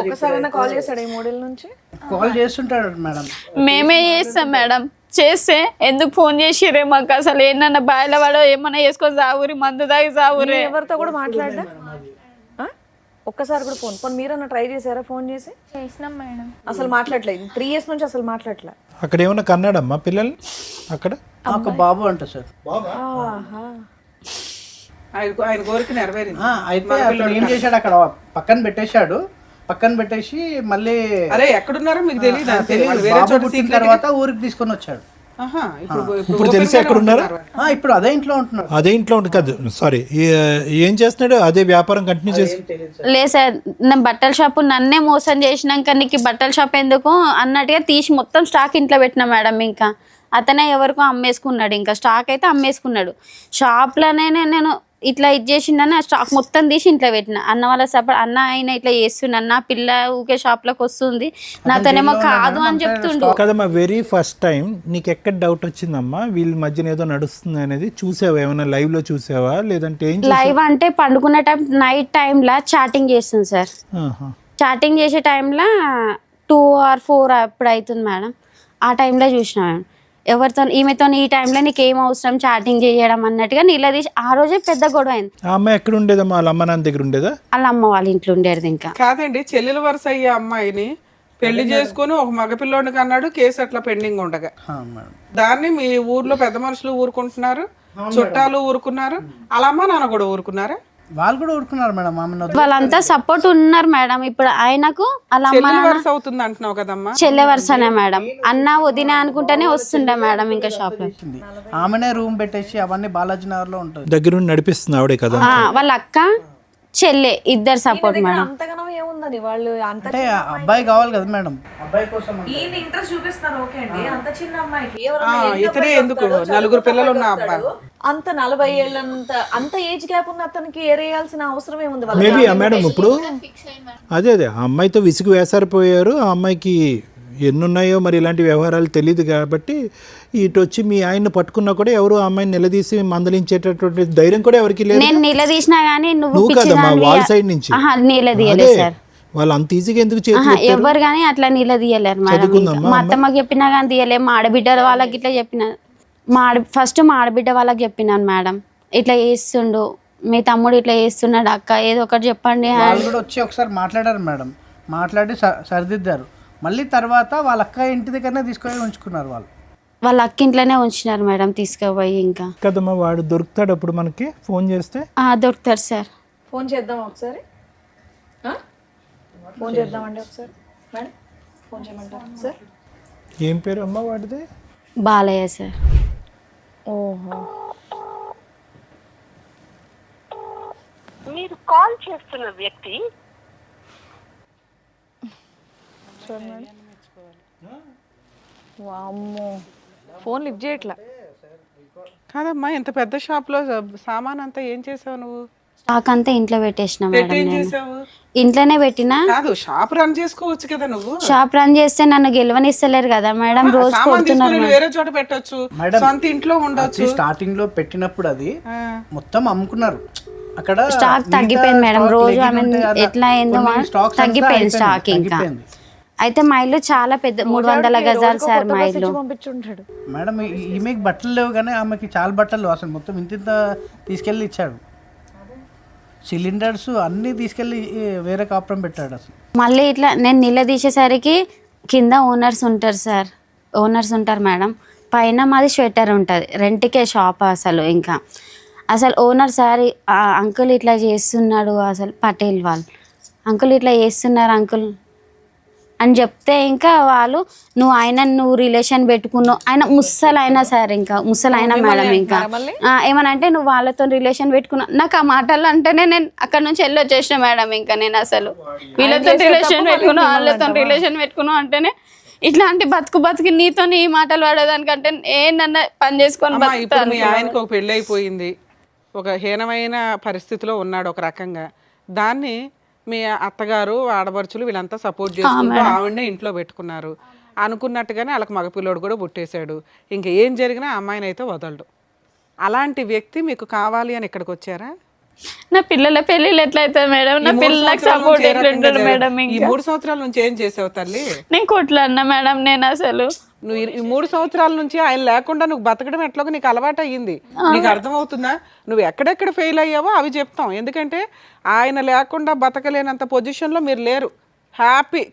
S1: ఒక్కసారి కాల్ చేశాడు ఈ 3 ఏళ్ళ నుంచి?
S5: కాల్ చేస్తుంటాడు మేడం.
S2: మేమే చేస్తాం మేడం. చేస్తే ఎందుకు ఫోన్ చేసిరే మాకు, అసలు ఏంటన్నా బాయిల వాడో ఏమన్నా వేసుకొని సాగురి, మందు తాగి సాగురే.
S1: ఎవరితో కూడా మాట్లాడా? ఒక్కసారి కూడా ఫోన్ మీరన్నా ట్రై చేశారా? ఫోన్ చేసి
S2: చేసినాం మేడం.
S1: అసలు మాట్లాడలేదు 3 years నుంచి, అసలు మాట్లాడలే.
S3: అక్కడ ఏమన్నా కన్నాడమ్మా పిల్లల్ని? అక్కడ
S5: ఒక బాబు అంట సార్.
S4: ఆయన కోరిక నెరవేరింది.
S5: అయితే అతను ఏం చేశాడు, అక్కడ పక్కన పెట్టేసి మళ్ళీ
S4: అరే ఎక్కడున్నారో మీకు తెలియదు.
S5: బాబు పుట్టిన తర్వాత ఊరికి తీసుకొని వచ్చాడు.
S3: ఇప్పుడు తెలిసి ఎక్కడ ఉన్నారు?
S5: ఇప్పుడు అదే ఇంట్లో ఉంటున్నాడు.
S3: అదే ఇంట్లో ఉంటుంది కాదు, సారీ, ఏం చేస్తున్నాడు? అదే వ్యాపారం కంటిన్యూ చేసి?
S2: లేదు సార్, నేను బట్టల షాపు నన్నే మోసం చేసినాక నీకు బట్టల షాప్ ఎందుకు అన్నట్టుగా తీసి మొత్తం స్టాక్ ఇంట్లో పెట్టినా మేడం. ఇంకా అతనే ఎవరికో అమ్మేసుకున్నాడు, ఇంకా స్టాక్ అయితే అమ్మేసుకున్నాడు. షాప్లోనే నేను ఇట్లా ఇది చేసిండని ఆ స్టాక్ మొత్తం తీసి ఇంట్లో పెట్టిన. అన్న వాళ్ళ సపోర్ట్, అన్న ఆయన ఇట్లా చేస్తున్నాను, నా పిల్ల ఊకే షాప్లోకి వస్తుంది, నాతోనేమో కాదు అని చెప్తుండు.
S3: కదమ్మా, వెరీ ఫస్ట్ టైం నీకు ఎక్కడ డౌట్ వచ్చిందమ్మా వీళ్ళ మధ్యన ఏదో నడుస్తుంది అనేది? చూసావా, ఏమైనా లైవ్ లో చూసావా లేదంటే ఏం?
S2: లైవ్ అంటే పండుకునే టైం, నైట్ టైంలో చాటింగ్ చేస్తుంది సార్. చాటింగ్ చేసే టైంలో 2 or 4 ఎప్పుడు అవుతుంది మేడం, ఆ టైంలో చూసిన మేడం. ఎవరితో ఈమెతో ఈ టైంలో నీకు ఏం అవసరం చాటింగ్ చేయడం అన్నట్టుగా నిలదీసి ఆ రోజే పెద్ద గొడవ అయింది.
S3: ఆ అమ్మాయి ఎక్కడ ఉండేదమ్మా? వాళ్ళ అమ్మ నాన్న దగ్గర ఉండేదా?
S2: వాళ్ళ అమ్మ వాళ్ళ ఇంట్లో ఉండేది. ఇంకా
S4: కాదండి, చెల్లెల వరుస అయ్యే అమ్మాయిని పెళ్లి చేసుకుని ఒక మగపిల్లోడికి అన్నాడు, కేసు అట్లా పెండింగ్ ఉండగా దాన్ని మీ ఊర్లో పెద్ద మనుషులు ఊరుకుంటున్నారు, చుట్టాలు ఊరుకున్నారు, వాళ్ళ అమ్మ నాన్న కూడా ఊరుకున్నారా?
S5: వాళ్ళు కూడా ఊరుకున్నారు మేడం.
S2: వాళ్ళంతా సపోర్ట్ ఉన్నారు మేడం. ఇప్పుడు ఆయనకు అలా
S4: వరుస అవుతుంది అంటున్నావు కదమ్మా?
S2: చెల్లె వరుసనే మేడం. అన్న వదిన అనుకుంటేనే వస్తుండే మేడం. ఇంకా షాప్ లో
S5: ఆమెనే రూమ్ పెట్టేసి అవన్నీ బాలాజీ నగర్ లో ఉంటుంది,
S3: దగ్గర నడిపిస్తుంది ఆవిడే కదా.
S2: వాళ్ళ అక్క చెల్లె ఇద్దరు సపోర్ట్ మేడం.
S1: అంతగానో ఏముంది ఏముందని వాళ్ళు అంత
S5: అంటే ఆ అబ్బాయి కావాలి కదా మేడం, అబ్బాయి కోసం అంటే.
S1: ఈయన ఇంట్రెస్ట్ చూపిస్తున్నారు ఓకే అండి, అంత చిన్న అమ్మాయికి
S4: ఇతనే ఎందుకు? నలుగురు పిల్లలు ఉన్న అబ్బాయి.
S1: అంత 40 ఏళ్ళంత అంత ఏజ్ గ్యాప్ ఉన్న అతనికి ఏరేయాల్సిన అవసరం ఏముంది వాళ్ళ
S3: మేబీ మేడం ఇప్పుడు అదే ఆ అమ్మాయితో విసుగు వేసారిపోయారు. ఆ అమ్మాయికి ఎన్నున్నాయో మరి ఇలాంటి వ్యవహారాలు తెలియదు కాబట్టి ఇటు వచ్చి మీ ఆయన్ని పట్టుకున్నా కూడా ఎవరు ఆ అమ్మాయిని నిలదీసి మందలించేటటువంటి ధైర్యం కూడా ఎవరికి లేదు.
S2: నేను నిలదీసినా గానీ
S3: నువ్వు కదమ్మా వాళ్ళ సైడ్ నుంచి.
S2: నిలదీయలేదు సార్.
S3: వాళ్ళు అంత ఈజీగా ఎందుకు చేతులు
S2: ఎవరు కానీ అట్లా నిలదీయలేరు మేడం. మా అత్తమ్మకి చెప్పినా కానీ తీయలేదు. మా ఆడబిడ్డల వాళ్ళకి ఇట్లా చెప్పిన, ఫస్ట్ మా ఆడబిడ్డ వాళ్ళకి చెప్పినాను మేడం, ఇట్లా చేస్తుండు మీ తమ్ముడు, ఇట్లా చేస్తున్నాడు అక్క, ఏదో ఒకటి చెప్పండి.
S5: వాళ్ళు కూడా వచ్చి ఒకసారి మాట్లాడారు మేడం, మాట్లాడి సరిదిద్దారు. మళ్ళీ తర్వాత వాళ్ళ అక్క ఇంటి దగ్గరనే తీసుకొని ఉంచుకున్నారు.
S2: వాళ్ళ అక్క ఇంట్లోనే ఉంచినారు మేడం తీసుకుపోయి. ఇంకా
S3: కదమ్మా వాడు దొరుకుతాడు అప్పుడు మనకి ఫోన్ చేస్తే?
S2: దొరుకుతారు సార్.
S1: ఫోన్ చేద్దాం ఒకసారి, ఫోన్ చేద్దామండి ఒకసారి మేడం, ఫోన్ చేయమంటారా సార్?
S3: ఏం పేరు అమ్మ వాడిది?
S2: బాలయ్య సార్.
S1: ఓహో,
S6: మీరు కాల్ చేస్తున్న వ్యక్తి
S1: వామ్మో ఫోన్ లిఫ్ట్ చేయట్లా.
S4: కాదమ్మా, ఇంత పెద్ద షాప్ లో సామాన్ అంతా ఏం చేసావు నువ్వు?
S2: స్టాక్ అంతా ఇంట్లో పెట్టేసిన మేడం.
S4: ఏం
S2: నేను
S4: చేసావు?
S2: ఇంట్లోనే పెట్టినా.
S4: కాదు, షాప్ రన్ చేసుకోవచ్చు కదా నువ్వు.
S2: షాప్ రన్ చేస్తే నన్ను గెలవనిస్తలేరు కదా మేడం, రోజు
S4: సామాన్
S2: కొడుతున్నారు.
S4: తీసుకొని వేరే చోట పెట్టొచ్చు, సొంత ఇంట్లో ఉండొచ్చు.
S5: స్టార్టింగ్ లో పెట్టినప్పుడు అది మొత్తం అమ్ముకున్నారు. అక్కడ
S2: స్టాక్ తగ్గిపోయింది మేడం, రోజు ఆమె ఎట్లా అయిందో తగ్గిపోయింది స్టాక్. ఇంకా అయితే మా ఇల్లు చాలా పెద్ద 300 గజాలు సార్ మా ఇల్లు.
S1: పంపించుంటాడు
S5: మేడం. ఈమెకి బట్టలు లేవు కానీ ఆమెకి చాలా బట్టలు అసలు మొత్తం ఇంత తీసుకెళ్ళి ఇచ్చాడు. సిలిండర్స్ అన్నీ తీసుకెళ్ళి వేరే కాపురం పెట్టాడు అసలు.
S2: మళ్ళీ ఇట్లా నేను నిలదీసేసరికి కింద ఓనర్స్ ఉంటారు సార్, ఓనర్స్ ఉంటారు మేడం. పైన మాది స్వెటర్ ఉంటుంది, రెంట్కే షాప్. అసలు ఓనర్ సార్ అంకుల్ ఇట్లా చేస్తున్నాడు, అసలు పటేల్ వాళ్ళు అంకుల్ ఇట్లా చేస్తున్నారు అంకుల్ అని చెప్తే, ఇంకా వాళ్ళు నువ్వు రిలేషన్ పెట్టుకున్నావు, ఆయన ముసలైనా సార్, ఇంకా ముసలైనా మేడం. ఇంకా ఏమనంటే నువ్వు వాళ్ళతో రిలేషన్ పెట్టుకున్నావు. నాకు ఆ మాటలు అంటేనే నేను అక్కడ నుంచి వెళ్ళి వచ్చేసిన మేడం. ఇంకా నేను అసలు వీళ్ళతో రిలేషన్ పెట్టుకున్నావు, వాళ్ళతో రిలేషన్ పెట్టుకున్నావు అంటేనే ఇట్లాంటి బతుకు నీతో ఈ మాటలు పడేదానికంటే ఏంటన్నా పని చేసుకొని
S4: ఇప్పుడు మీ ఆయనకు ఒక పెళ్ళి అయిపోయింది, ఒక హీనమైన పరిస్థితిలో ఉన్నాడు ఒక రకంగా. దాన్ని మీ అత్తగారు ఆడపడుచులు వీళ్ళంతా సపోర్ట్ చేసుకుంటూ ఆవిడనే ఇంట్లో పెట్టుకున్నారు. అనుకున్నట్టుగానే వాళ్ళకి మగపిల్లోడు కూడా పుట్టేశాడు. ఇంకా ఏం జరిగినా అమ్మాయిని అయితే వదలడు. అలాంటి వ్యక్తి మీకు కావాలి అని ఇక్కడికి వచ్చారా?
S2: నా పిల్లల పెళ్ళిళ్ళు ఎట్లయితే మేడం, నా పిల్లలకు సపోర్ట్ ఎట్లుంటాడు మేడం?
S4: ఈ 3 సంవత్సరాల నుంచి ఏం చేసావు తల్లి?
S2: నేను కొట్లాడినా మేడం. నేను అసలు
S4: నువ్వు ఈ 3 సంవత్సరాల నుంచి ఆయన లేకుండా నువ్వు బతకడం ఎట్లాగో నీకు అలవాటు అయ్యింది. నీకు అర్థమవుతుందా? నువ్వు ఎక్కడెక్కడ ఫెయిల్ అయ్యావో అవి చెప్తాం. ఎందుకంటే ఆయన లేకుండా బతకలేనంత పొజిషన్లో మీరు లేరు. హ్యాపీ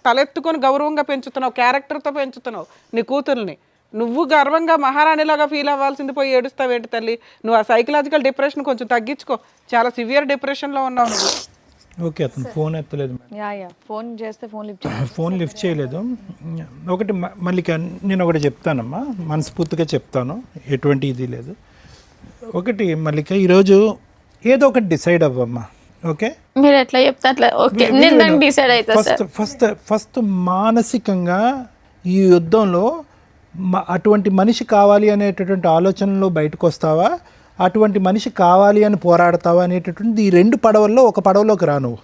S4: తలెత్తుకొని గౌరవంగా పెంచుతున్నావు, క్యారెక్టర్తో పెంచుతున్నావు నీ కూతుర్ని. నువ్వు గర్వంగా మహారాణిలాగా ఫీల్ అవ్వాల్సింది పోయి ఏడుస్తావు ఏంటి తల్లి? నువ్వు ఆ సైకలాజికల్ డిప్రెషన్ కొంచెం తగ్గించుకో. చాలా సివియర్ డిప్రెషన్లో ఉన్నావు నువ్వు.
S3: ఓకే, అతను ఫోన్ ఎత్తలేదు.
S1: ఫోన్ చేస్తే
S3: ఫోన్ లిఫ్ట్ చేయలేదు. ఒకటి మళ్ళీ నేను ఒకటి చెప్తానమ్మా, మనస్ఫూర్తిగా చెప్తాను, ఎటువంటి ఇది లేదు. ఒకటి మల్లిక, ఈరోజు ఏదో ఒకటి డిసైడ్ అవ్వమ్మా. ఓకే,
S2: మీరు ఎట్లా చెప్తే అట్లా ఓకే, నేను డిసైడ్ అవుతా.
S3: ఫస్ట్ మానసికంగా ఈ యుద్ధంలో అటువంటి మనిషి కావాలి అనేటటువంటి ఆలోచనలో బయటకు వస్తావా, అటువంటి మనిషి కావాలి అని పోరాడతావా అనేటటువంటి ఈ 2 పడవల్లో ఒక పడవలోకి రా నువ్వు.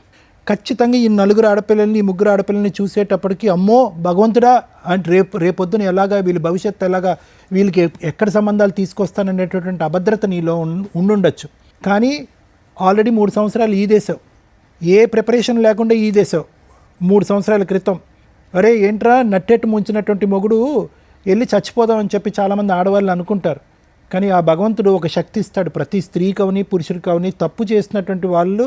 S3: ఖచ్చితంగా ఈ 4 ఆడపిల్లల్ని, ఈ 3 ఆడపిల్లల్ని చూసేటప్పటికి అమ్మో భగవంతుడా అంటే రేపొద్దున ఎలాగా వీళ్ళ భవిష్యత్తు ఎలాగా, వీళ్ళకి ఎక్కడ సంబంధాలు తీసుకొస్తాననేటటువంటి అభద్రత నీలో ఉండుండొచ్చు. కానీ ఆల్రెడీ 3 సంవత్సరాలు ఈదేశావు, ఏ ప్రిపరేషన్ లేకుండా ఈదేశావు. 3 సంవత్సరాల క్రితం అరే ఏంట్రా నట్టెట్టు ముంచినటువంటి మొగుడు వెళ్ళి చచ్చిపోదామని చెప్పి చాలామంది ఆడవాళ్ళు అనుకుంటారు. కానీ ఆ భగవంతుడు ఒక శక్తి ఇస్తాడు. ప్రతి స్త్రీకి అవని పురుషుడికి అవని తప్పు చేసినటువంటి వాళ్ళు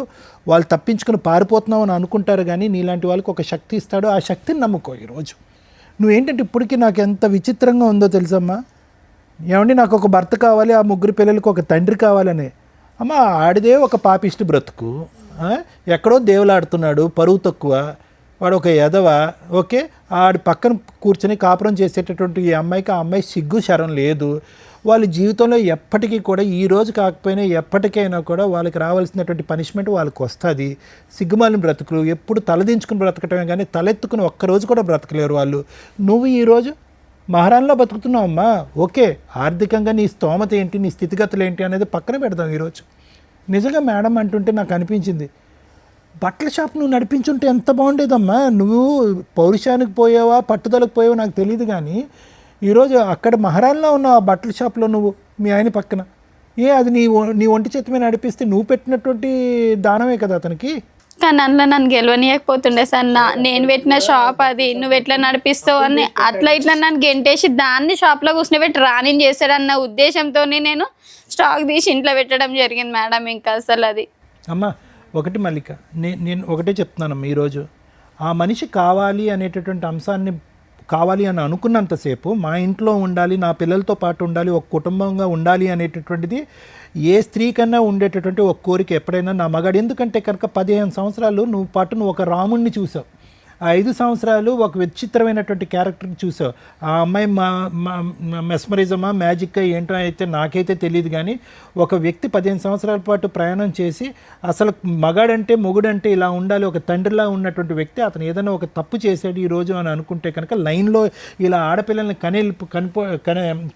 S3: తప్పించుకుని పారిపోతున్నావు అని అనుకుంటారు, కానీ నీలాంటి వాళ్ళకి ఒక శక్తి ఇస్తాడు. ఆ శక్తిని నమ్ముకో. ఈరోజు నువ్వేంటంటే ఇప్పటికీ నాకు ఎంత విచిత్రంగా ఉందో తెలుసమ్మా. ఏమండి నాకు ఒక భర్త కావాలి, ఆ 3 పిల్లలకి ఒక తండ్రి కావాలని. అమ్మ ఆడిదే ఒక పాపిష్టి బ్రతుకు, ఎక్కడో దేవులాడుతున్నాడు, పరువు తక్కువ, వాడు ఒక ఎదవ. ఓకే, ఆడి పక్కన కూర్చొని కాపురం చేసేటటువంటి ఈ అమ్మాయికి ఆ అమ్మాయి సిగ్గు శరం లేదు. వాళ్ళ జీవితంలో ఎప్పటికీ కూడా ఈ రోజు కాకపోయినా ఎప్పటికైనా కూడా వాళ్ళకి రావాల్సినటువంటి పనిష్మెంట్ వాళ్ళకి వస్తుంది. సిగ్గుమాలిన బ్రతుకులు ఎప్పుడు తలదించుకుని బ్రతకటమే కానీ తలెత్తుకుని ఒక్కరోజు కూడా బ్రతకలేరు వాళ్ళు. నువ్వు ఈరోజు మహారాణిలో బతుకుతున్నావమ్మా, ఓకే, ఆర్థికంగా నీ స్తోమత ఏంటి, నీ స్థితిగతులు ఏంటి అనేది పక్కన పెడదాం. ఈరోజు నిజంగా మేడం అంటుంటే నాకు అనిపించింది, బట్టల షాప్ నువ్వు నడిపించుంటే ఎంత బాగుండేదమ్మా. నువ్వు పౌరుషానికి పోయావా పట్టుదలకు పోయావా నాకు తెలియదు, కానీ ఈరోజు అక్కడ మహారాణిలో ఉన్న ఆ బట్టల షాప్లో నువ్వు మీ ఆయన పక్కన అది నీ ఒంటి చేతి మీద నడిపిస్తే నువ్వు పెట్టినటువంటి దానమే కదా అతనికి.
S2: కానీ అందులో నన్ను గెలవనీయకపోతుండే సార్. నేను పెట్టిన షాప్ అది, నువ్వు ఎట్లా నడిపిస్తావు అని అట్లా ఇట్లా నన్ను గెంటేసి దాన్ని షాప్లో కూర్చోబెట్టి రానింగ్ చేశాడన్న ఉద్దేశంతో నేను స్టాక్ తీసి ఇంట్లో పెట్టడం జరిగింది మేడం. ఇంకా అసలు అది
S3: అమ్మా ఒకటి మల్లిక, నేను ఒకటే చెప్తున్నానమ్మా, ఈరోజు ఆ మనిషి కావాలి అనేటటువంటి అంశాన్ని కావాలి అని అనుకున్నంతసేపు మా ఇంట్లో ఉండాలి, నా పిల్లలతో పాటు ఉండాలి, ఒక కుటుంబంగా ఉండాలి అనేటటువంటిది ఏ స్త్రీ కన్నా ఉండేటటువంటి ఒక కోరిక ఎప్పుడైనా నా మగాడు. ఎందుకంటే కనుక 15 సంవత్సరాలు నువ్వు ఒక రాముణ్ణి చూసావు, ఆ 5 సంవత్సరాలు ఒక విచిత్రమైనటువంటి క్యారెక్టర్ని చూసావు. ఆ అమ్మాయి మెస్మరిజమా మ్యాజిక్గా ఏంటో అయితే నాకైతే తెలియదు, కానీ ఒక వ్యక్తి 15 సంవత్సరాల పాటు ప్రయాణం చేసి అసలు మగాడంటే మొగుడంటే ఇలా ఉండాలి, ఒక తండ్రిలా ఉన్నటువంటి వ్యక్తి అతను ఏదైనా ఒక తప్పు చేశాడు ఈరోజు అని అనుకుంటే కనుక లైన్లో ఇలా ఆడపిల్లల్ని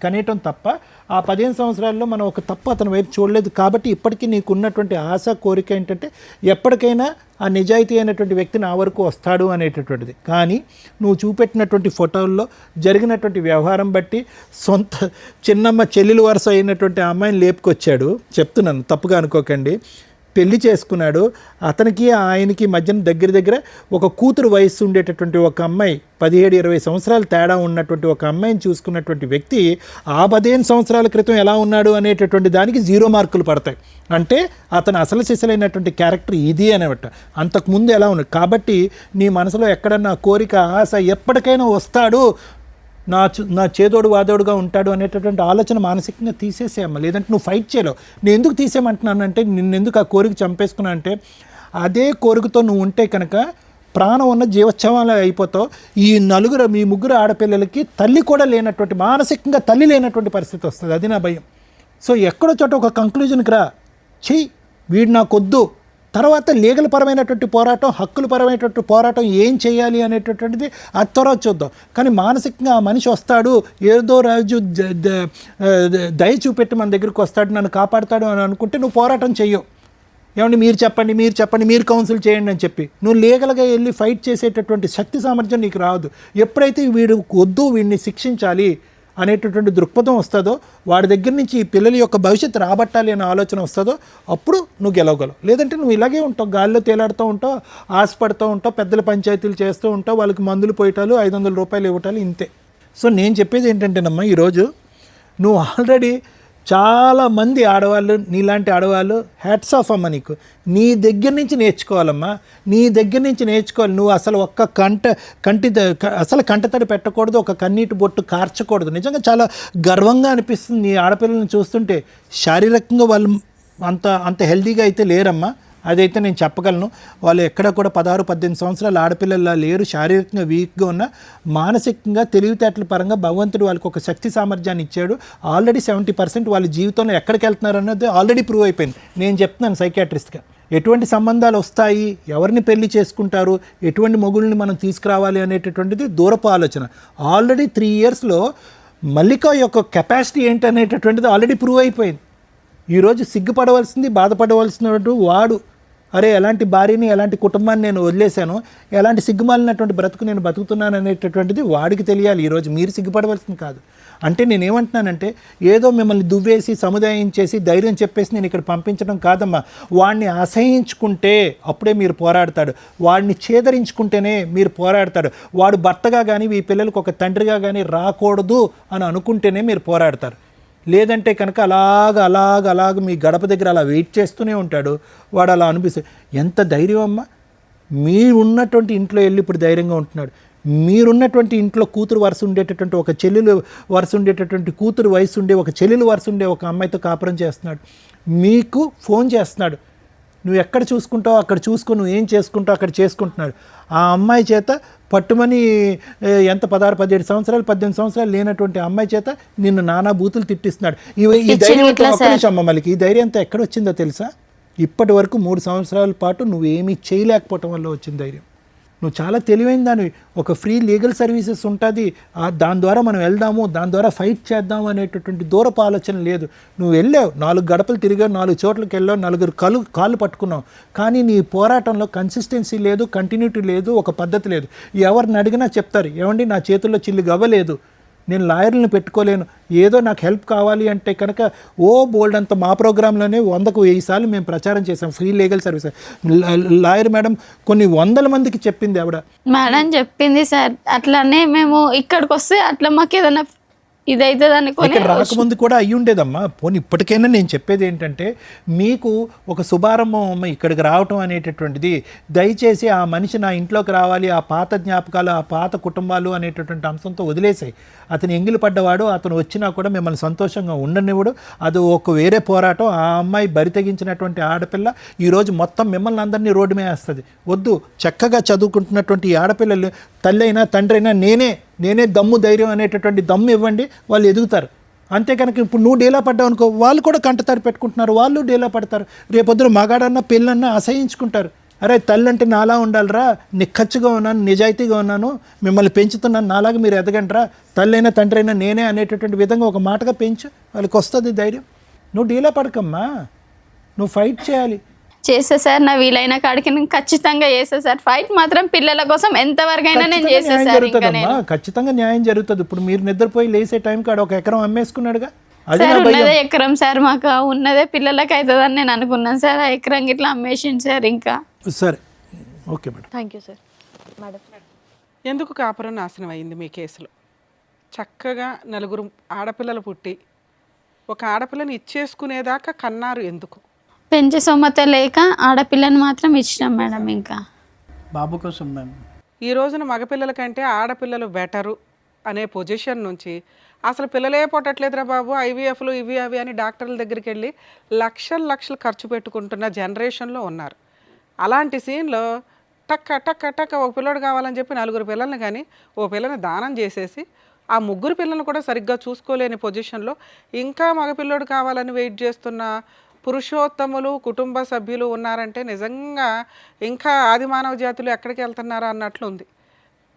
S3: కనేయటం తప్ప ఆ 15 సంవత్సరాల్లో మనం ఒక తప్పు అతని వైపు చూడలేదు. కాబట్టి ఇప్పటికీ నీకు ఉన్నటువంటి ఆశ కోరిక ఏంటంటే ఎప్పటికైనా ఆ నిజాయితీ అయినటువంటి వ్యక్తి నా వరకు వస్తాడు అనేటటువంటిది. కానీ నువ్వు చూపెట్టినటువంటి ఫోటోల్లో జరిగినటువంటి వ్యవహారం బట్టి సొంత చిన్నమ్మ చెల్లెలు వరుస అయినటువంటి ఆ అమ్మాయిని లేపుకొచ్చాడు. చెప్తున్నాను, తప్పుగా అనుకోకండి. పెళ్లి చేసుకున్నాడు. అతనికి ఆయనకి మధ్యన దగ్గర ఒక కూతురు వయస్సు ఉండేటటువంటి ఒక అమ్మాయి, 17-20 సంవత్సరాలు తేడా ఉన్నటువంటి ఒక అమ్మాయిని చూసుకున్నటువంటి వ్యక్తి ఆ 15 సంవత్సరాల క్రితం ఎలా ఉన్నాడు అనేటటువంటి దానికి 0 మార్కులు పడతాయి. అంటే అతను అసలు సిసలైనటువంటి క్యారెక్టర్ ఇది అనమాట. అంతకుముందు ఎలా ఉన్నాడు. కాబట్టి నీ మనసులో ఎక్కడన్నా కోరిక ఆశ ఎప్పటికైనా వస్తాడు, నా చేదోడు వాదోడుగా ఉంటాడు అనేటటువంటి ఆలోచన మానసికంగా తీసేసేయమ్మ. లేదంటే నువ్వు ఫైట్ చేయలేవు. నేను ఎందుకు తీసేయమంటున్నానంటే నిన్నెందుకు ఆ కోరిక చంపేసుకున్నా అంటే అదే కోరికతో నువ్వు ఉంటే కనుక ప్రాణం ఉన్న జీవోత్సవాలు అయిపోతావు. మీ ముగ్గురు ఆడపిల్లలకి తల్లి కూడా లేనటువంటి, మానసికంగా తల్లి లేనటువంటి పరిస్థితి వస్తుంది. అది నా భయం. సో ఎక్కడో చోట ఒక కంక్లూజన్కి రా, చెయ్యి, వీడు నాకొద్దు. తర్వాత లీగల్ పరమైనటువంటి పోరాటం, హక్కుల పరమైనటువంటి పోరాటం ఏం చేయాలి అనేటటువంటిది అది తర్వాత చూద్దాం. కానీ మానసికంగా ఆ మనిషి వస్తాడు, ఏదో రాజు దయ చూపెట్టి మన దగ్గరికి వస్తాడు, నన్ను కాపాడుతాడు అని అనుకుంటే నువ్వు పోరాటం చెయ్యవు. ఏమండి మీరు చెప్పండి, మీరు కౌన్సిల్ చేయండి అని చెప్పి నువ్వు లీగల్గా వెళ్ళి ఫైట్ చేసేటటువంటి శక్తి సామర్థ్యం నీకు రాదు. ఎప్పుడైతే వీడు వద్దు, వీడిని శిక్షించాలి అనేటటువంటి దృక్పథం వస్తుందో, వాడి దగ్గర నుంచి ఈ పిల్లల యొక్క భవిష్యత్తు రాబట్టాలి అనే ఆలోచన వస్తుందో అప్పుడు నువ్వు గెలవగలవు. లేదంటే నువ్వు ఇలాగే ఉంటావు, గాల్లో తేలాడుతూ ఉంటావు, ఆశపడుతూ ఉంటావు, పెద్దల పంచాయతీలు చేస్తూ ఉంటావు, వాళ్ళకి మందులు పోయటాలు, 500 రూపాయలు ఇవ్వటాలు, ఇంతే. సో నేను చెప్పేది ఏంటంటేనమ్మా, ఈరోజు నువ్వు ఆల్రెడీ చాలామంది ఆడవాళ్ళు, నీలాంటి ఆడవాళ్ళు హ్యాట్స్ ఆఫ్ అమ్మ, నీకు నీ దగ్గర నుంచి నేర్చుకోవాలమ్మా, నీ దగ్గర నుంచి నేర్చుకోవాలి. నువ్వు అసలు ఒక్క కంటతడి పెట్టకూడదు, ఒక కన్నీటి బొట్టు కార్చకూడదు. నిజంగా చాలా గర్వంగా అనిపిస్తుంది నీ ఆడపిల్లలను చూస్తుంటే. శారీరకంగా వాళ్ళు అంత హెల్తీగా అయితే లేరమ్మా, అదైతే నేను చెప్పగలను. వాళ్ళు ఎక్కడ కూడా 16-18 సంవత్సరాల ఆడపిల్లలా లేరు. శారీరకంగా వీక్గా ఉన్న, మానసికంగా తెలివితేటల పరంగా భగవంతుడు వాళ్ళకి ఒక శక్తి సామర్థ్యాన్ని ఇచ్చాడు. ఆల్రెడీ 70% వాళ్ళ జీవితంలో ఎక్కడికి వెళ్తున్నారు అన్నది ఆల్రెడీ ప్రూవ్ అయిపోయింది. నేను చెప్తున్నాను సైకియాట్రిస్ట్గా, ఎటువంటి సంబంధాలు వస్తాయి, ఎవరిని పెళ్లి చేసుకుంటారు, ఎటువంటి మొగుళ్ళని మనం తీసుకురావాలి అనేటటువంటిది దూరపు ఆలోచన. ఆల్రెడీ 3 ఇయర్స్లో మల్లిక యొక్క కెపాసిటీ ఏంటనేటటువంటిది ఆల్రెడీ ప్రూవ్ అయిపోయింది. ఈరోజు సిగ్గుపడవలసింది, బాధపడవలసినటువంటి వాడు, అరే ఎలాంటి భార్యని, ఎలాంటి కుటుంబాన్ని నేను వదిలేశాను, ఎలాంటి సిగ్గుమాలినటువంటి బ్రతుకు నేను బతుకుతున్నాను అనేటటువంటిది వాడికి తెలియాలి. ఈరోజు మీరు సిగ్గుపడవలసింది కాదు. అంటే నేనేమంటున్నానంటే ఏదో మిమ్మల్ని దువ్వేసి సముదాయించేసి ధైర్యం చెప్పేసి నేను ఇక్కడ పంపించడం కాదమ్మా. వాడిని అసహించుకుంటే అప్పుడే మీరు పోరాడతాడు, వాడిని ఛేదరించుకుంటేనే మీరు పోరాడతాడు. వాడు భర్తగా కానీ ఈ పిల్లలకు ఒక తండ్రిగా కానీ రాకూడదు అని అనుకుంటేనే మీరు పోరాడతారు. లేదంటే కనుక అలాగ మీ గడప దగ్గర అలా వెయిట్ చేస్తూనే ఉంటాడు. వాడు అలా అనిపిస్తుంది. ఎంత ధైర్యం అమ్మా, మీరున్నటువంటి ఇంట్లో వెళ్ళి ఇప్పుడు ధైర్యంగా ఉంటున్నాడు. మీరున్నటువంటి ఇంట్లో కూతురు వరుస ఉండేటటువంటి ఒక చెల్లెలు వరుస ఉండేటటువంటి కూతురు వయసు ఉండే ఒక చెల్లెలు వరుస ఉండే ఒక అమ్మాయితో కాపురం చేస్తున్నాడు. మీకు ఫోన్ చేస్తున్నాడు, నువ్వు ఎక్కడ చూసుకుంటావు అక్కడ చూసుకో, నువ్వు ఏం చేసుకుంటావు అక్కడ చేసుకుంటున్నాడు. ఆ అమ్మాయి చేత పట్టుమని ఎంత 16, 17 సంవత్సరాలు 18 సంవత్సరాలు లేనటువంటి అమ్మాయి చేత నిన్ను నానా బూతులు తిట్టిస్తున్నాడు. ఈ ధైర్యం ఒక్క నిమిషం అమ్మ, మళ్ళీ ఈ ధైర్యం అంతా ఎక్కడ వచ్చిందో తెలుసా? ఇప్పటి వరకు 3 సంవత్సరాల పాటు నువ్వేమీ చేయలేకపోవటం వల్ల వచ్చిన ధైర్యం. నువ్వు చాలా తెలివైన దానివి. ఒక ఫ్రీ లీగల్ సర్వీసెస్ ఉంటుంది, దాని ద్వారా మనం వెళ్దాము, దాని ద్వారా ఫైట్ చేద్దాము అనేటటువంటి దూరపు ఆలోచన లేదు. నువ్వు వెళ్ళావు, 4 గడపలు తిరిగావు, 4 చోట్లకి వెళ్ళావు, 4 కాళ్ళు పట్టుకున్నావు. కానీ నీ పోరాటంలో కన్సిస్టెన్సీ లేదు, కంటిన్యూటీ లేదు, ఒక పద్ధతి లేదు. ఎవరిని అడిగినా చెప్తారు, ఏమండి నా చేతుల్లో చిల్లు గవ్వలేదు, నేను లాయర్లను పెట్టుకోలేను, ఏదో నాకు హెల్ప్ కావాలి అంటే కనుక బోల్డ్ అంత మా ప్రోగ్రాంలోనే 100కు 1000 సార్లు మేము ప్రచారం చేసాం free legal service. Lawyer madam కొన్ని 100 మందికి చెప్పింది ఆవిడ.
S2: మేడం చెప్పింది సార్, అట్లానే మేము ఇక్కడికి వస్తే అట్లా మాకు ఏదైనా ఇదైతుంది అనుకుని
S3: ఇక్కడ రాకముందు కూడా అయ్యి ఉండేదమ్మా. పోనీ ఇప్పటికైనా నేను చెప్పేది ఏంటంటే, మీకు ఒక శుభారంభం అమ్మ ఇక్కడికి రావటం అనేటటువంటిది. దయచేసి ఆ మనిషి నా ఇంట్లోకి రావాలి, ఆ పాత జ్ఞాపకాలు, ఆ పాత కుటుంబాలు అనేటటువంటి అంశంతో వదిలేసాయి. అతను ఎంగిలి పడ్డవాడు, అతను వచ్చినా కూడా మిమ్మల్ని సంతోషంగా ఉండనివ్వడు. అది ఒక వేరే పోరాటం. ఆ అమ్మాయి బరి తెగించినటువంటి ఆడపిల్ల ఈరోజు మొత్తం మిమ్మల్ని అందరినీ రోడ్డు మీద వేస్తుంది. వద్దు, చక్కగా చదువుకుంటున్నటువంటి ఈ ఆడపిల్లలు తల్లి అయినా తండ్రి అయినా నేనే దమ్ము ధైర్యం అనేటటువంటి దమ్ము ఇవ్వండి, వాళ్ళు ఎదుగుతారు. అంతే కనుక ఇప్పుడు నువ్వు డేలా పడ్డావు అనుకో, వాళ్ళు కూడా కంటతారు పెట్టుకుంటున్నారు, వాళ్ళు డేలా పడతారు. రేపొద్దున మగాడన్నా పెళ్ళన్నా అసహించుకుంటారు. అరే తల్లి అంటే నాలా ఉండాలిరా, నిక్కచ్చిగా ఉన్నాను, నిజాయితీగా ఉన్నాను, మిమ్మల్ని పెంచుతున్నాను, నాలాగా మీరు ఎదగండిరా, తల్లి అయినా తండ్రి అయినా నేనే అనేటటువంటి విధంగా ఒక మాటగా పెంచు, వాళ్ళకి వస్తుంది ధైర్యం. నువ్వు డీలా పడకమ్మా, నువ్వు ఫైట్ చేయాలి.
S2: చేస్తా సార్, నా వీలైన కాడికి నేను ఖచ్చితంగా చేస్తా సార్. ఫైట్ మాత్రం పిల్లల కోసం ఎంతవరకైనా నేను చేస్తా సార్.
S3: ఖచ్చితంగా న్యాయం జరుగుతుంది. ఇప్పుడు మీరు నిద్రపోయి లేసే టైం కాడ 1 ఎకరం అమ్మేసుకున్నాడుగా,
S2: సార్ ఉన్నదే ఎకరం సార్, మాకు ఉన్నదే పిల్లలకి అవుతుందని నేను అనుకున్నాను సార్. ఆ ఎకరం ఇట్లా అమ్మేసింది సార్. ఇంకా
S3: సరే, okay madam.
S1: Thank you sir. Madam,
S4: ఎందుకు కాపురం నాశనం అయింది మీ కేసులో? చక్కగా 4 ఆడపిల్లలు పుట్టి ఒక ఆడపిల్లని ఇచ్చేసుకునేదాకా కన్నారు ఎందుకు?
S2: పెంచే సొమ్మత లేక ఆడపిల్లని మాత్రం ఇచ్చినాం మేడం. ఇంకా
S5: బాబు కోసం మేము
S4: ఈ రోజున మగపిల్లల కంటే ఆడపిల్లలు బెటరు అనే పొజిషన్ నుంచి అసలు పిల్లలే పుట్టట్లేదురా బాబు, ఐవీఎఫ్లు ఇవి అవి అని డాక్టర్ల దగ్గరికి వెళ్ళి లక్షలు ఖర్చు పెట్టుకుంటున్న జనరేషన్లో ఉన్నారు. అలాంటి సీన్లో టక్క టక్క టక్క ఒక పిల్లడు కావాలని చెప్పి 4 పిల్లల్ని కానీ ఓ పిల్లని దానం చేసేసి ఆ 3 పిల్లలను కూడా సరిగ్గా చూసుకోలేని పొజిషన్లో ఇంకా మగపిల్లోడు కావాలని వెయిట్ చేస్తున్న పురుషోత్తములు కుటుంబ సభ్యులు ఉన్నారంటే నిజంగా ఇంకా ఆది మానవ జాతులు ఎక్కడికి వెళ్తున్నారా అన్నట్లుంది.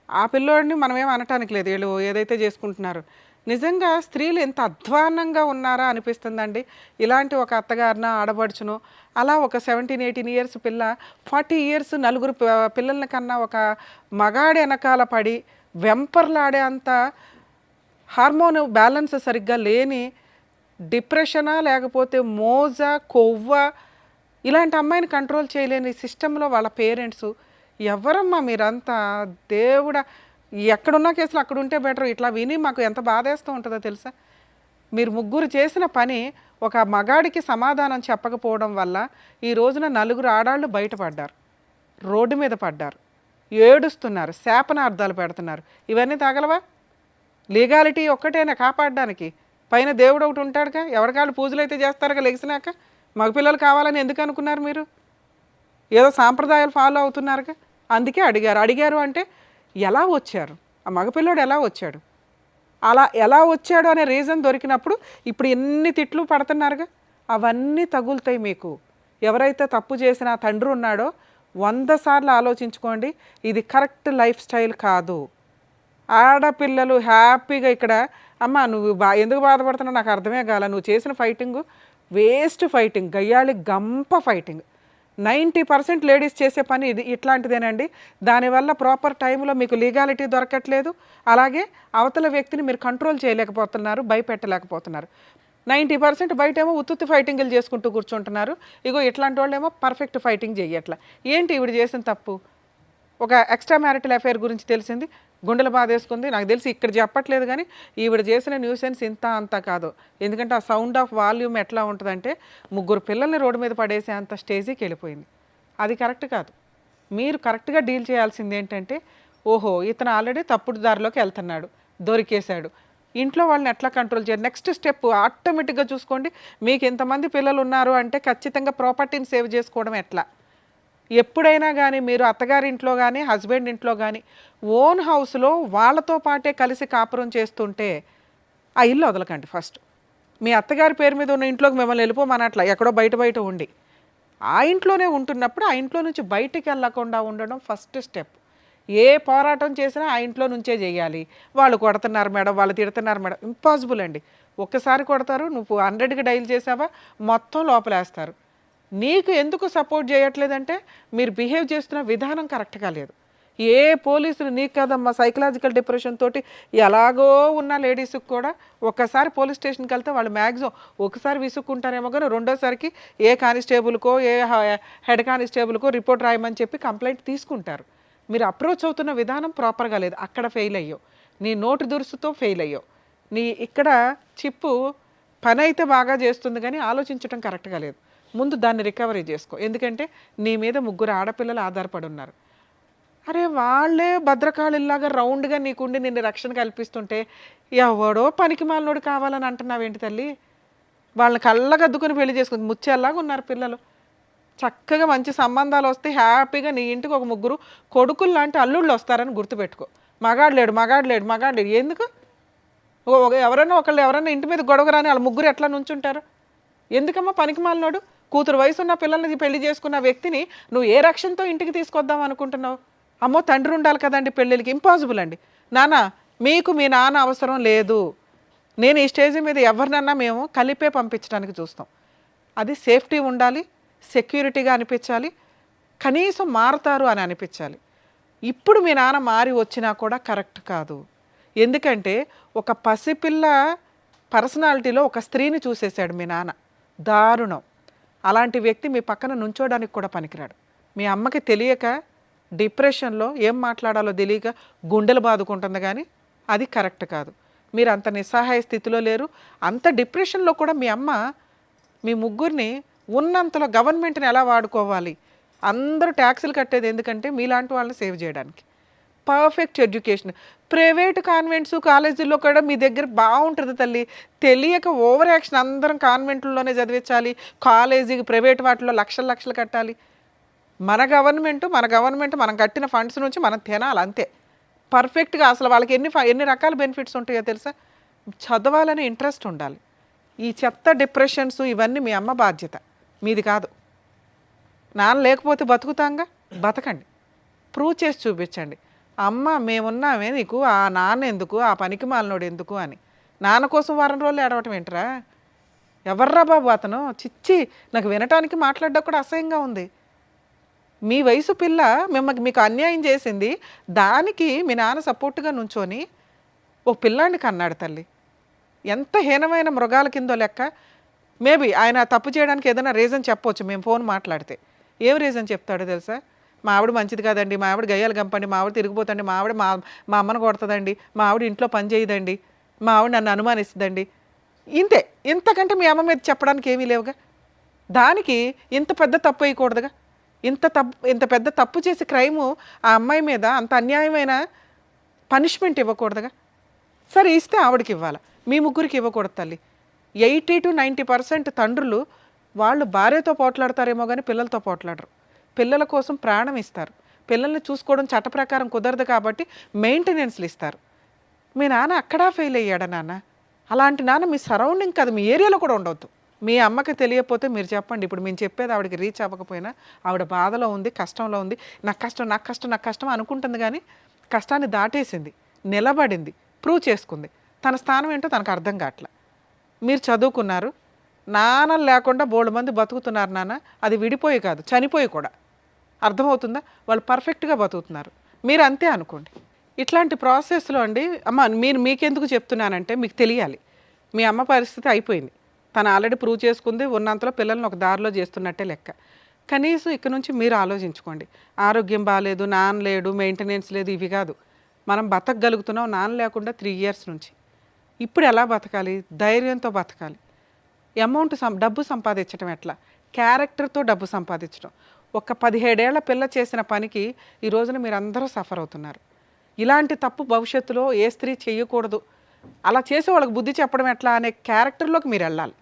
S4: ఆ పిల్లోడిని మనమేం అనటానికి లేదు, వీళ్ళు ఏదైతే చేసుకుంటున్నారు. నిజంగా స్త్రీలు ఎంత అధ్వాన్నంగా ఉన్నారా అనిపిస్తుందండి. ఇలాంటి ఒక అత్తగారిన ఆడబడుచును అలా ఒక 17-18 ఇయర్స్ పిల్ల 40 ఇయర్స్ 4 పిల్లల కన్నా ఒక మగాడి వెనకాల పడి వెంపర్లాడే అంత హార్మోన్ బ్యాలెన్స్ సరిగ్గా లేని డిప్రెషనా లేకపోతే మోజా కొవ్వ ఇలాంటి అమ్మాయిని కంట్రోల్ చేయలేని సిస్టంలో వాళ్ళ పేరెంట్స్. ఎవరమ్మా మీరంతా? దేవుడా, ఎక్కడున్న కేసులు అక్కడ ఉంటే బెటర్. ఇట్లా విని మాకు ఎంత బాధేస్తూ ఉంటుందో తెలుసా? మీరు 3 చేసిన పని ఒక మగాడికి సమాధానం చెప్పకపోవడం వల్ల ఈ రోజున 4 ఆడాళ్ళు బయటపడ్డారు, రోడ్డు మీద పడ్డారు, ఏడుస్తున్నారు, శాపనార్థాలు పెడుతున్నారు. ఇవన్నీ తగలవా? లీగాలిటీ ఒక్కటేనా కాపాడడానికి? పైన దేవుడు ఒకటి ఉంటాడుగా, ఎవరికాళ్ళు పూజలు అయితే చేస్తారుగా లెగిసినాక. మగపిల్లలు కావాలని ఎందుకు అనుకున్నారు మీరు? ఏదో సాంప్రదాయాలు ఫాలో అవుతున్నారుగా, అందుకే అడిగారు అంటే ఎలా వచ్చారు, ఆ మగపిల్లోడు ఎలా వచ్చాడు, అలా ఎలా వచ్చాడు అనే రీజన్ దొరికినప్పుడు ఇప్పుడు ఎన్ని తిట్లు పడుతున్నారుగా, అవన్నీ తగులుతాయి మీకు. ఎవరైతే తప్పు చేసిన తండ్రి ఉన్నాడో 100 సార్లు ఆలోచించుకోండి, ఇది కరెక్ట్ లైఫ్ స్టైల్ కాదు. ఆడపిల్లలు హ్యాపీగా ఇక్కడ అమ్మ నువ్వు ఎందుకు బాధపడుతున్నావు నాకు అర్థమే కాల, నువ్వు చేసిన ఫైటింగు వేస్ట్ ఫైటింగ్, గయ్యాళి గంప ఫైటింగ్. 90% లేడీస్ చేసే పని ఇది ఇట్లాంటిదేనండి. దానివల్ల ప్రాపర్ టైంలో మీకు లీగాలిటీ దొరకట్లేదు, అలాగే అవతల వ్యక్తిని మీరు కంట్రోల్ చేయలేకపోతున్నారు, భయపెట్టలేకపోతున్నారు. 90% బయటేమో ఉత్తుత్తి ఫైటింగ్లు చేసుకుంటూ కూర్చుంటున్నారు. ఇగో ఇట్లాంటి వాళ్ళు ఏమో పర్ఫెక్ట్ ఫైటింగ్ చెయ్యట్లా. ఏంటి ఈవిడ చేసిన తప్పు? ఒక ఎక్స్ట్రా మ్యారిటల్ అఫైర్ గురించి తెలిసింది, గుండెలు బాధేసుకుంది. నాకు తెలిసి ఇక్కడ చెప్పట్లేదు కానీ ఈవిడ చేసిన న్యూసెన్స్ ఇంత అంతా కాదు. ఎందుకంటే ఆ సౌండ్ ఆఫ్ వాల్యూమ్ ఎట్లా ఉంటుందంటే 3 పిల్లల్ని రోడ్డు మీద పడేసే అంత స్టేజ్కి వెళ్ళిపోయింది. అది కరెక్ట్ కాదు. మీరు కరెక్ట్గా డీల్ చేయాల్సింది ఏంటంటే, ఓహో ఇతను ఆల్రెడీ తప్పుడు దారిలోకి వెళ్తున్నాడు, దొరికేశాడు, ఇంట్లో వాళ్ళని ఎట్లా కంట్రోల్ చేయాలి? నెక్స్ట్ స్టెప్ ఆటోమేటిక్గా చూసుకోండి. మీకు ఇంతమంది పిల్లలు ఉన్నారు అంటే ఖచ్చితంగా ప్రాపర్టీని సేవ్ చేసుకోవడం ఎట్లా? ఎప్పుడైనా కానీ మీరు అత్తగారింట్లో కానీ హస్బెండ్ ఇంట్లో కానీ ఓన్ హౌస్లో వాళ్ళతో పాటే కలిసి కాపురం చేస్తుంటే ఆ ఇల్లు వదలకండి ఫస్ట్. మీ అత్తగారి పేరు మీద ఉన్న ఇంట్లోకి మిమ్మల్ని వెళ్ళిపోమనట్లా, ఎక్కడో బయట ఉండి ఆ ఇంట్లోనే ఉంటున్నప్పుడు ఆ ఇంట్లో నుంచి బయటికి వెళ్ళకుండా ఉండడం ఫస్ట్ స్టెప్. ఏ పోరాటం చేసినా ఆ ఇంట్లో నుంచే చేయాలి. వాళ్ళు కొడుతున్నారు మేడం, వాళ్ళు తిడుతున్నారు మేడం, ఇంపాసిబుల్ అండి. ఒక్కసారి కొడతారు, నువ్వు 100కి డైల్ చేసావా మొత్తం లోపలేస్తారు. నీకు ఎందుకు సపోర్ట్ చేయట్లేదంటే మీరు బిహేవ్ చేస్తున్న విధానం కరెక్ట్గా లేదు. ఏ పోలీసులు నీకు కదమ్మా సైకలాజికల్ డిప్రెషన్ తోటి ఎలాగో ఉన్న లేడీస్కి కూడా ఒక్కసారి పోలీస్ స్టేషన్కి వెళ్తే వాళ్ళు మ్యాక్సిమం ఒకసారి విసుక్కుంటారేమో కానీ రెండోసారికి ఏ కానిస్టేబుల్కో ఏ హెడ్ కానిస్టేబుల్కో రిపోర్ట్ రాయమని చెప్పి కంప్లైంట్ తీసుకుంటారు. మీరు అప్రోచ్ అవుతున్న విధానం ప్రాపర్గా లేదు, అక్కడ ఫెయిల్ అయ్యో. నీ నోటి దురుసుతో ఫెయిల్ అయ్యో. నీ ఇక్కడ చిప్పు పని అయితే బాగా చేస్తుంది కానీ ఆలోచించడం కరెక్ట్గా లేదు. ముందు దాన్ని రికవరీ చేసుకో. ఎందుకంటే నీ మీద 3 ఆడపిల్లలు ఆధారపడి ఉన్నారు. అరే వాళ్ళే భద్రకాళిల్లాగా రౌండ్గా నీకుండి నిన్ను రక్షణ కల్పిస్తుంటే ఎవడో పనికి మాలినోడు కావాలని అంటున్నావేంటి తల్లి? వాళ్ళని కళ్ళగద్దుకుని పెళ్లి చేసుకుంది ముచ్చేలాగా ఉన్నారు పిల్లలు. చక్కగా మంచి సంబంధాలు వస్తే హ్యాపీగా నీ ఇంటికి ఒక 3 కొడుకులు లాంటి అల్లుళ్ళు వస్తారని గుర్తుపెట్టుకో. మగాడలేడు ఎందుకు? ఎవరైనా ఇంటి మీద గొడవ రాని వాళ్ళ 3 ఎట్లా నుంచుంటారు? ఎందుకమ్మా పనికి మాలినోడు? కూతురు వయసు ఉన్న పిల్లల్ని పెళ్లి చేసుకున్న వ్యక్తిని నువ్వు ఏ రక్షణతో ఇంటికి తీసుకొద్దాం అనుకుంటున్నావు? అమ్మో తండ్రి ఉండాలి కదండి పెళ్ళిళ్ళకి, ఇంపాసిబుల్ అండి. నాన్న మీకు మీ నాన్న అవసరం లేదు. నేను ఈ స్టేజ్ మీద ఎవరినన్నా మేము కలిపే పంపించడానికి చూస్తాం. అది సేఫ్టీ ఉండాలి, సెక్యూరిటీగా అనిపించాలి, కనీసం మారతారు అని అనిపించాలి. ఇప్పుడు మీ నాన్న మారి వచ్చినా కూడా కరెక్ట్ కాదు. ఎందుకంటే ఒక పసిపిల్ల పర్సనాలిటీలో ఒక స్త్రీని చూసేశాడు మీ నాన్న. దారుణం. అలాంటి వ్యక్తి మీ పక్కన నుంచోడానికి కూడా పనికిరాడు. మీ అమ్మకి తెలియక డిప్రెషన్లో ఏం మాట్లాడాలో తెలియక గుండెలు బాదుకుంటుంది కానీ అది కరెక్ట్ కాదు. మీరు అంత నిస్సహాయ స్థితిలో లేరు. అంత డిప్రెషన్లో కూడా మీ అమ్మ మీ 3 ఉన్నంతలో గవర్నమెంట్ని ఎలా వాడుకోవాలి? అందరూ ట్యాక్సులు కట్టేది ఎందుకంటే మీలాంటి వాళ్ళని సేవ్ చేయడానికి. Perfect education. ప్రైవేట్ కాన్వెంట్స్ కాలేజీల్లో కూడా మీ దగ్గర బాగుంటుంది తల్లి. తెలియక ఓవర్ యాక్షన్. అందరం కాన్వెంట్లలోనే చదివించాలి, కాలేజీకి ప్రైవేట్ వాటిలో లక్షలు కట్టాలి. మన గవర్నమెంట్ మనం కట్టిన ఫండ్స్ నుంచి మనం తినాలి అంతే. పర్ఫెక్ట్గా అసలు వాళ్ళకి ఎన్ని రకాల బెనిఫిట్స్ ఉంటాయో తెలుసా? చదవాలని ఇంట్రెస్ట్ ఉండాలి. ఈ చెత్త డిప్రెషన్స్ ఇవన్నీ మీ అమ్మ బాధ్యత, మీది కాదు. నాన్న లేకపోతే బతుకుతాంగా, బతకండి, ప్రూవ్ చేసి చూపించండి. అమ్మ మేమున్నామే నీకు, ఆ నాన్న ఎందుకు, ఆ పనికి మాలినోడు ఎందుకు అని. నాన్న కోసం వారం రోజులు ఏడవటం ఏంట్రా? ఎవర్రా బాబు అతను? చిచ్చి, నాకు వినటానికి మాట్లాడడం కూడా అసహ్యంగా ఉంది. మీ వయసు పిల్ల మీకు అన్యాయం చేసింది, దానికి మీ నాన్న సపోర్ట్గా నుంచొని ఓ పిల్లాడిని కన్నాడు తల్లి. ఎంత హీనమైన మృగాల కిందో లెక్క. మేబీ ఆయన తప్పు చేయడానికి ఏదైనా రీజన్ చెప్పవచ్చు. మేము ఫోన్ మాట్లాడితే ఏం రీజన్ చెప్తాడో తెలుసా? మా ఆవిడ మంచిది కాదండి, మా ఆవిడ గయ్యాలు గంపండి, మా ఆవిడ తిరిగిపోతండి, మా ఆవిడ మా అమ్మను కొడుతుందండి, మా ఆవిడ ఇంట్లో పని చేయదండి, మా ఆవిడ నన్ను అనుమానిస్తుందండి. ఇంతే. ఇంతకంటే మీ అమ్మ మీద చెప్పడానికి ఏమీ లేవుగా. దానికి ఇంత పెద్ద తప్పు వేయకూడదుగా. ఇంత పెద్ద తప్పు చేసి క్రైము ఆ అమ్మాయి మీద అంత అన్యాయమైన పనిష్మెంట్ ఇవ్వకూడదుగా. సరే ఇస్తే ఆవిడకి ఇవ్వాలి, మీ 3కి ఇవ్వకూడదు తల్లి. 80 to 90% తండ్రులు వాళ్ళు భార్యతో పోట్లాడతారేమో కానీ పిల్లలతో పోట్లాడరు. పిల్లల కోసం ప్రాణం ఇస్తారు. పిల్లల్ని చూసుకోవడం చట్ట ప్రకారం కుదరదు కాబట్టి మెయింటెనెన్స్లు ఇస్తారు. మీ నాన్న అక్కడా ఫెయిల్ అయ్యాడా నాన్న? అలాంటి నాన్న మీ సరౌండింగ్ కాదు, మీ ఏరియాలో కూడా ఉండవద్దు. మీ అమ్మకి తెలియకపోతే మీరు చెప్పండి. ఇప్పుడు మేము చెప్పేది ఆవిడకి రీచ్ అవ్వకపోయినా ఆవిడ బాధలో ఉంది, కష్టంలో ఉంది. నాకు కష్టం అనుకుంటుంది కానీ కష్టాన్ని దాటేసింది, నిలబడింది, ప్రూవ్ చేసుకుంది. తన స్థానం ఏంటో తనకు అర్థం కావట్లా. మీరు చదువుకున్నారు, నాన్న లేకుండా బోల్డ్ మంది బతుకుతున్నారు నాన్న. అది విడిపోయి కాదు, చనిపోయి కూడా. అర్థమవుతుందా? వాళ్ళు పర్ఫెక్ట్గా బతుకుతున్నారు, మీరు అంతే అనుకోండి. ఇట్లాంటి ప్రాసెస్లో అండి అమ్మ మీకెందుకు చెప్తున్నానంటే మీకు తెలియాలి. మీ అమ్మ పరిస్థితి అయిపోయింది, తను ఆల్రెడీ ప్రూవ్ చేసుకుంది. ఉన్నంతలో పిల్లల్ని ఒక దారిలో చేస్తున్నట్టే లెక్క. కనీసం ఇక్కడ నుంచి మీరు ఆలోచించుకోండి. ఆరోగ్యం బాగాలేదు, నాన్న లేడు, మెయింటెనెన్స్ లేదు, ఇవి కాదు. మనం బతకగలుగుతున్నాం నాన్న లేకుండా 3 years నుంచి. ఇప్పుడు ఎలా బతకాలి? ధైర్యంతో బతకాలి. అమౌంట్ డబ్బు సంపాదించడం ఎట్లా? క్యారెక్టర్తో డబ్బు సంపాదించడం. ఒక 17 ఏళ్ల పిల్ల చేసిన పనికి ఈ రోజున మీరు అందరూ సఫర్ అవుతున్నారు. ఇలాంటి తప్పు భవిష్యత్తులో ఏ స్త్రీ చేయకూడదు. అలా చేసే వాళ్ళకి బుద్ధి చెప్పడం ఎట్లా అనే క్యారెక్టర్లోకి మీరు వెళ్ళాలి.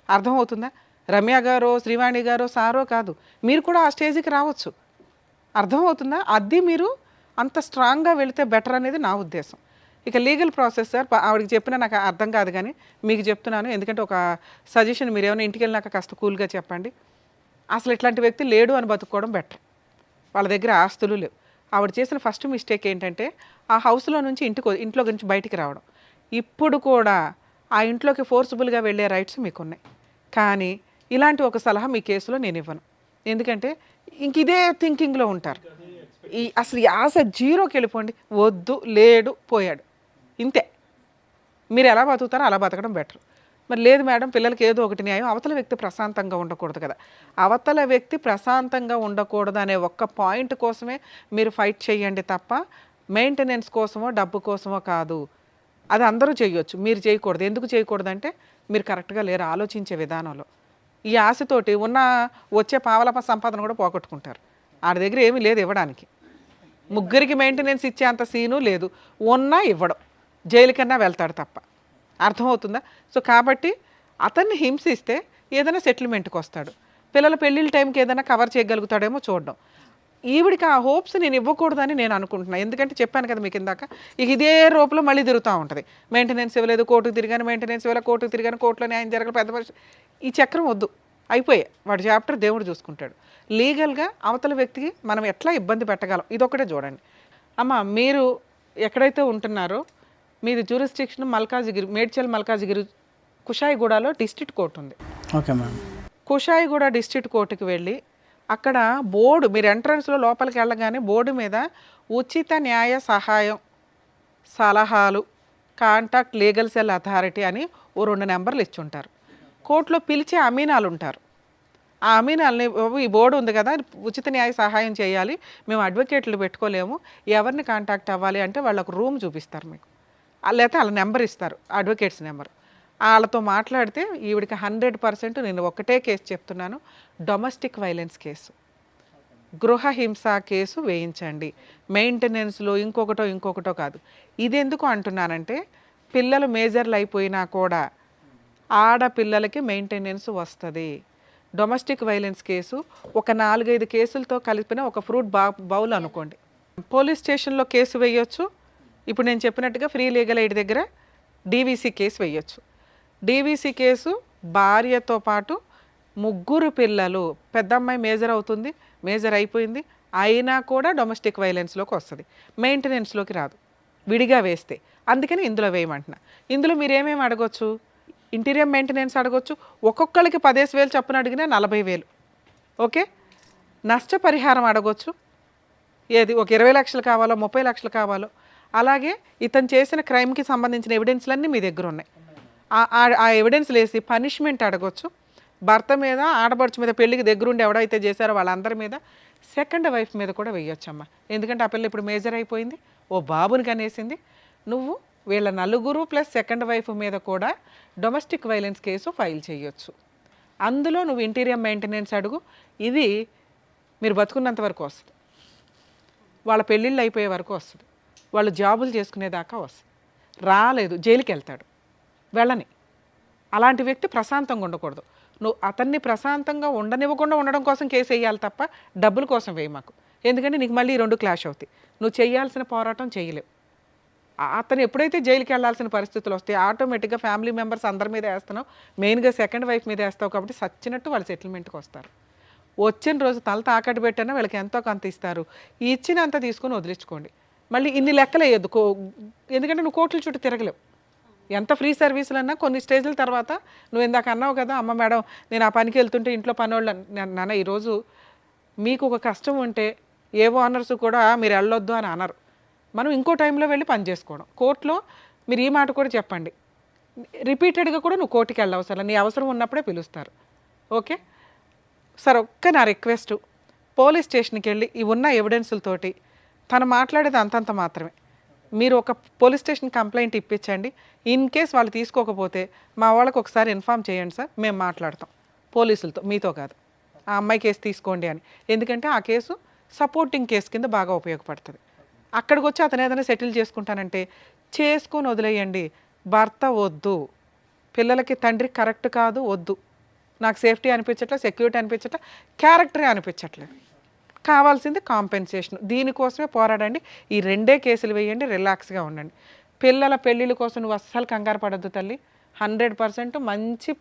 S4: అర్థమవుతుందా? రమ్య గారో శ్రీవాణి గారో సారో కాదు, మీరు కూడా ఆ స్టేజ్కి రావచ్చు. అర్థమవుతుందా? అది మీరు అంత స్ట్రాంగ్గా వెళితే బెటర్ అనేది నా ఉద్దేశం. ఇక లీగల్ ప్రాసెస్ సార్, ఆవిడకి చెప్పినా నాకు అర్థం కాదు కానీ మీకు చెప్తున్నాను, ఎందుకంటే ఒక సజెషన్, మీరు ఏమైనా ఇంటికి వెళ్ళినాక కాస్త కూల్గా చెప్పండి. అసలు ఇట్లాంటి వ్యక్తి లేడు అని బతుక్కోవడం బెటర్. వాళ్ళ దగ్గర ఆస్తులు లేవు. ఆవిడ చేసిన ఫస్ట్ మిస్టేక్ ఏంటంటే ఆ హౌస్లో నుంచి ఇంట్లో నుంచి బయటికి రావడం. ఇప్పుడు కూడా ఆ ఇంట్లోకి ఫోర్స్ఫుల్గా వెళ్ళే రైట్స్ మీకున్నాయి. కానీ ఇలాంటి ఒక సలహా మీ కేసులో నేను ఇవ్వను. ఎందుకంటే ఇంక ఇదే థింకింగ్లో ఉంటారు. అసలు ఈ ఆశ జీరోకి వెళ్ళిపోండి. వద్దు, లేడు, పోయాడు, ఇంతే. మీరు ఎలా బతుకుతారో అలా బతకడం బెటర్. మరి లేదు మేడం, పిల్లలకి ఏదో ఒకటి న్యాయం, అవతల వ్యక్తి ప్రశాంతంగా ఉండకూడదు కదా. అవతల వ్యక్తి ప్రశాంతంగా ఉండకూడదు అనే ఒక్క పాయింట్ కోసమే మీరు ఫైట్ చేయండి తప్ప మెయింటెనెన్స్ కోసమో డబ్బు కోసమో కాదు. అది అందరూ చేయొచ్చు, మీరు చేయకూడదు. ఎందుకు చేయకూడదంటే మీరు కరెక్ట్గా లేరు ఆలోచించే విధానంలో. ఈ ఆశతోటి వచ్చే పావలప సంపాదన కూడా పోగొట్టుకుంటారు. ఆడి దగ్గర ఏమీ లేదు ఇవ్వడానికి. ముగ్గురికి మెయింటెనెన్స్ ఇచ్చే అంత సీను లేదు. ఉన్నా ఇవ్వడం, జైలుకన్నా వెళ్తాడు తప్ప. అర్థమవుతుందా? సో కాబట్టి అతన్ని హింసిస్తే ఏదైనా సెటిల్మెంట్కి వస్తాడు. పిల్లల పెళ్ళిళ్ళ టైంకి ఏదైనా కవర్ చేయగలుగుతాడేమో చూడడం. ఈవిడికి ఆ హోప్స్ నేను ఇవ్వకూడదని నేను అనుకుంటున్నాను. ఎందుకంటే చెప్పాను కదా మీకు ఇందాక, ఇక ఇదే రూపంలో మళ్ళీ తిరుగుతూ ఉంటుంది. మెయింటెనెన్స్ ఇవ్వలేదు, కోర్టుకు తిరిగాను, మెయింటెనెన్స్ ఇవ్వలేదు, కోర్టుకు తిరిగాను, కోర్టులో న్యాయం జరగదు, పెద్ద మనిషి. ఈ చక్రం వద్దు, అయిపోయాయి. వాడి చాప్టర్ దేవుడు చూసుకుంటాడు. లీగల్గా అవతల వ్యక్తికి మనం ఎట్లా ఇబ్బంది పెట్టగలం, ఇదొకటే చూడండి. అమ్మ, మీరు ఎక్కడైతే ఉంటున్నారో మీది జ్యూరిస్డిక్షన్ మల్కాజిగిరి, మేడ్చల్ మల్కాజిగిరి కుషాయిగూడలో డిస్ట్రిక్ట్ కోర్టు ఉంది.
S5: Okay madam.
S4: కుషాయిగూడ డిస్ట్రిక్ట్ కోర్టుకి వెళ్ళి అక్కడ బోర్డు, మీరు ఎంట్రన్స్లో లోపలికి వెళ్ళగానే బోర్డు మీద ఉచిత న్యాయ సహాయం సలహాలు కాంటాక్ట్ లీగల్ సెల్ అథారిటీ అని 2 నెంబర్లు ఇచ్చి ఉంటారు. కోర్టులో పిలిచే అమీనాలు ఉంటారు. ఆ అమీనాల్ని, ఈ బోర్డు ఉంది కదా, ఉచిత న్యాయ సహాయం చేయాలి, మేము అడ్వకేట్లు పెట్టుకోలేము, ఎవరిని కాంటాక్ట్ అవ్వాలి అంటే వాళ్ళకు రూమ్ చూపిస్తారు మీకు, లేకపోతే వాళ్ళ నెంబర్ ఇస్తారు, అడ్వకేట్స్ నెంబర్. వాళ్ళతో మాట్లాడితే ఈవిడికి 100% నేను ఒకటే కేసు చెప్తున్నాను, డొమెస్టిక్ వైలెన్స్ కేసు, గృహ హింస కేసు వేయించండి. మెయింటెనెన్స్లో ఇంకొకటో కాదు. ఇది ఎందుకు అంటున్నానంటే పిల్లలు మేజర్లు అయిపోయినా కూడా ఆడపిల్లలకి మెయింటెనెన్స్ వస్తుంది. డొమెస్టిక్ వైలెన్స్ కేసు ఒక 4-5 కేసులతో కలిపిన ఒక ఫ్రూట్ బౌల్ అనుకోండి. పోలీస్ స్టేషన్లో కేసు వేయొచ్చు. ఇప్పుడు నేను చెప్పినట్టుగా ఫ్రీ లీగల్ ఎయిడ్ దగ్గర డీవీసీ కేసు వేయొచ్చు. డీవీసీ కేసు భార్యతో పాటు 3 పిల్లలు, పెద్ద అమ్మాయి మేజర్ అవుతుంది, మేజర్ అయిపోయింది, అయినా కూడా డొమెస్టిక్ వైలెన్స్లోకి వస్తుంది, మెయింటెనెన్స్లోకి రాదు, విడిగా వేస్తే. అందుకని ఇందులో వేయమంటున్నా. ఇందులో మీరు ఏమేమి అడగొచ్చు? ఇంటీరియర్ మెయింటెనెన్స్ అడగొచ్చు. ఒక్కొక్కరికి 15,000 చొప్పున అడిగినా 40,000. ఓకే. నష్టపరిహారం అడగొచ్చు. ఏది ఒక 20 లక్షలు కావాలో 30 లక్షలు కావాలో. అలాగే ఇతను చేసిన క్రైమ్కి సంబంధించిన ఎవిడెన్స్లన్నీ మీ దగ్గర ఉన్నాయి. ఆ ఎవిడెన్స్లు వేసి పనిష్మెంట్ అడగొచ్చు. భర్త మీద, ఆడపడుచు మీద, పెళ్ళికి దగ్గరుండి ఎవడైతే చేశారో వాళ్ళందరి మీద, సెకండ్ వైఫ్ మీద కూడా వేయొచ్చమ్మా. ఎందుకంటే ఆ పిల్ల ఇప్పుడు మేజర్ అయిపోయింది, ఓ బాబుని కనేసింది. నువ్వు వీళ్ళ 4 ప్లస్ సెకండ్ వైఫ్ మీద కూడా డొమెస్టిక్ వైలెన్స్ కేసు ఫైల్ చేయొచ్చు. అందులో నువ్వు ఇంటీరియర్ మెయింటెనెన్స్ అడుగు. ఇది మీరు బతుకున్నంత వరకు వస్తుంది, వాళ్ళ పెళ్ళిళ్ళు అయిపోయే వరకు వస్తుంది, వాళ్ళు జాబులు చేసుకునేదాకా వస్తుంది. రాలేదు, జైలుకి వెళ్తాడు. వెళ్ళని అలాంటి వ్యక్తి ప్రశాంతంగా ఉండకూడదు. నువ్వు అతన్ని ప్రశాంతంగా ఉండనివ్వకుండా ఉండడం కోసం కేసు వేయాలి తప్ప డబ్బుల కోసం వేయి మాకు. ఎందుకంటే నీకు మళ్ళీ 2 క్లాష్ అవుతాయి. నువ్వు చేయాల్సిన పోరాటం చేయలేవు. అతను ఎప్పుడైతే జైలుకి వెళ్ళాల్సిన పరిస్థితులు వస్తాయి, ఆటోమేటిక్గా ఫ్యామిలీ మెంబర్స్ అందరి మీద వేస్తున్నావు, మెయిన్గా సెకండ్ వైఫ్ మీద వేస్తావు. కాబట్టి సచ్చినట్టు వాళ్ళు సెటిల్మెంట్కి వస్తారు. వచ్చిన రోజు తల తాకట్టు పెట్టినా వీళ్ళకి ఎంతో కొంత ఇస్తారు, ఇచ్చినంత తీసుకొని వదిలించుకోండి. మళ్ళీ ఇన్ని లెక్కలు వేయొద్దు, ఎందుకంటే నువ్వు కోర్టుల చుట్టూ తిరగలేవు. ఎంత ఫ్రీ సర్వీసులు అన్నా కొన్ని స్టేజ్ల తర్వాత, నువ్వు ఇందాక అన్నావు కదా, అమ్మ మేడం నేను ఆ పనికి వెళ్తుంటే ఇంట్లో పనోళ్ళు, నాన్న ఈరోజు మీకు ఒక కష్టం ఉంటే ఏ ఓనర్స్ కూడా మీరు వెళ్ళొద్దు అని అనరు. మనం ఇంకో టైంలో వెళ్ళి పని చేసుకోవడం. కోర్టులో మీరు ఈ మాట కూడా చెప్పండి, రిపీటెడ్గా కూడా నువ్వు కోర్టుకి వెళ్ళవసరం, నీ అవసరం ఉన్నప్పుడే పిలుస్తారు. ఓకే సార్, నా రిక్వెస్ట్, పోలీస్ స్టేషన్కి వెళ్ళి ఈ ఉన్న ఎవిడెన్సులతోటి తను మాట్లాడేది అంతంత మాత్రమే. మీరు ఒక పోలీస్ స్టేషన్ కంప్లైంట్ ఇప్పించండి. ఇన్ కేస్ వాళ్ళు తీసుకోకపోతే మా వాళ్ళకి ఒకసారి ఇన్ఫామ్ చేయండి సార్, మేము మాట్లాడతాం పోలీసులతో, మీతో కాదు. ఆ అమ్మాయి కేసు తీసుకోండి అని. ఎందుకంటే ఆ కేసు సపోర్టింగ్ కేసు కింద బాగా ఉపయోగపడుతుంది. అక్కడికి వచ్చి అతను ఏదైనా సెటిల్ చేసుకుంటానంటే చేసుకొని వదిలేయండి. భర్త వద్దు, పిల్లలకి తండ్రి కరెక్ట్ కాదు వద్దు, నాకు సేఫ్టీ అనిపించట్లేదు, సెక్యూరిటీ అనిపించట్లేదు, క్యారెక్టరే అనిపించట్లేదు, కావాల్సింది కాంపెన్సేషన్. దీనికోసమే పోరాడండి. ఈ 2 కేసులు వేయండి, రిలాక్స్గా ఉండండి. పిల్లల పెళ్ళిళ్ళ కోసం నువ్వు అస్సలు కంగారు పడద్దు తల్లి. 100% మంచి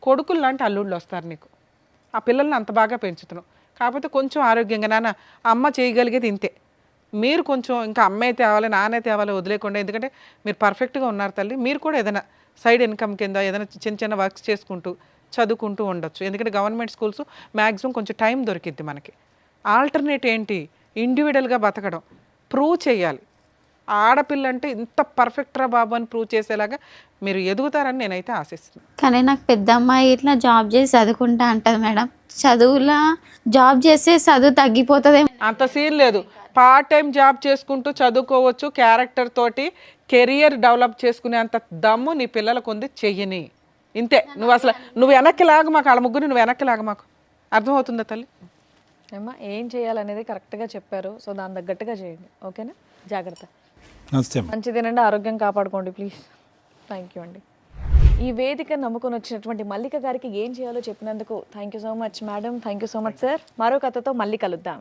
S4: కొడుకులు లాంటి అల్లుళ్ళు వస్తారు నీకు. ఆ పిల్లల్ని అంత బాగా పెంచుతున్నావు. కాకపోతే కొంచెం ఆరోగ్యంగా, నాన్న అమ్మ చేయగలిగేది ఇంతే, మీరు కొంచెం ఇంకా అమ్మే తేవాలి నాన్నే తేవాలి వదిలేకుండా, ఎందుకంటే మీరు పర్ఫెక్ట్గా ఉన్నారు తల్లి. మీరు కూడా ఏదైనా సైడ్ ఇన్కమ్ కింద ఏదైనా చిన్న చిన్న వర్క్స్ చేసుకుంటూ చదువుకుంటూ ఉండొచ్చు. ఎందుకంటే గవర్నమెంట్ స్కూల్స్ మ్యాక్సిమం కొంచెం టైం దొరికిద్ది మనకి. ఆల్టర్నేట్ ఏంటి, ఇండివిజువల్గా బతకడం, ప్రూవ్ చేయాలి. ఆడపిల్ల అంటే ఇంత పర్ఫెక్ట్ రా బాబు అని ప్రూవ్ చేసేలాగా మీరు ఎదుగుతారని నేనైతే ఆశిస్తున్నాను.
S2: కానీ నాకు పెద్ద అమ్మాయి ఇట్లా జాబ్ చేసి చదువుకుంటా అంటది మేడం. చదువులా జాబ్ చేస్తే చదువు తగ్గిపోతుంది.
S4: అంత సీన్ లేదు. పార్ట్ టైం జాబ్ చేసుకుంటూ చదువుకోవచ్చు. క్యారెక్టర్ తోటి కెరియర్ డెవలప్ చేసుకునేంత దమ్ము నీ పిల్లలకు ఉంది, చెయ్యని. ఇంతే. నువ్వు వెనక్కి లాగా మాకు, వాళ్ళ ముగ్గురు నువ్వు వెనక్కి లాగా మాకు. అర్థమవుతుందా తల్లి?
S1: ఏమ్మా ఏం చేయాలనేది కరెక్ట్గా చెప్పారు. సో దాని తగ్గట్టుగా చేయండి, ఓకేనా? జాగ్రత్త.
S3: నమస్తే.
S1: మంచి తినండి, ఆరోగ్యం కాపాడుకోండి ప్లీజ్. థ్యాంక్ యూ అండి. ఈ వేదిక నమ్ముకొని వచ్చినటువంటి మల్లిక గారికి ఏం చేయాలో చెప్పినందుకు thank you so much madam. Thank you so much sir. మరో కథతో మళ్ళీ కలుద్దాం.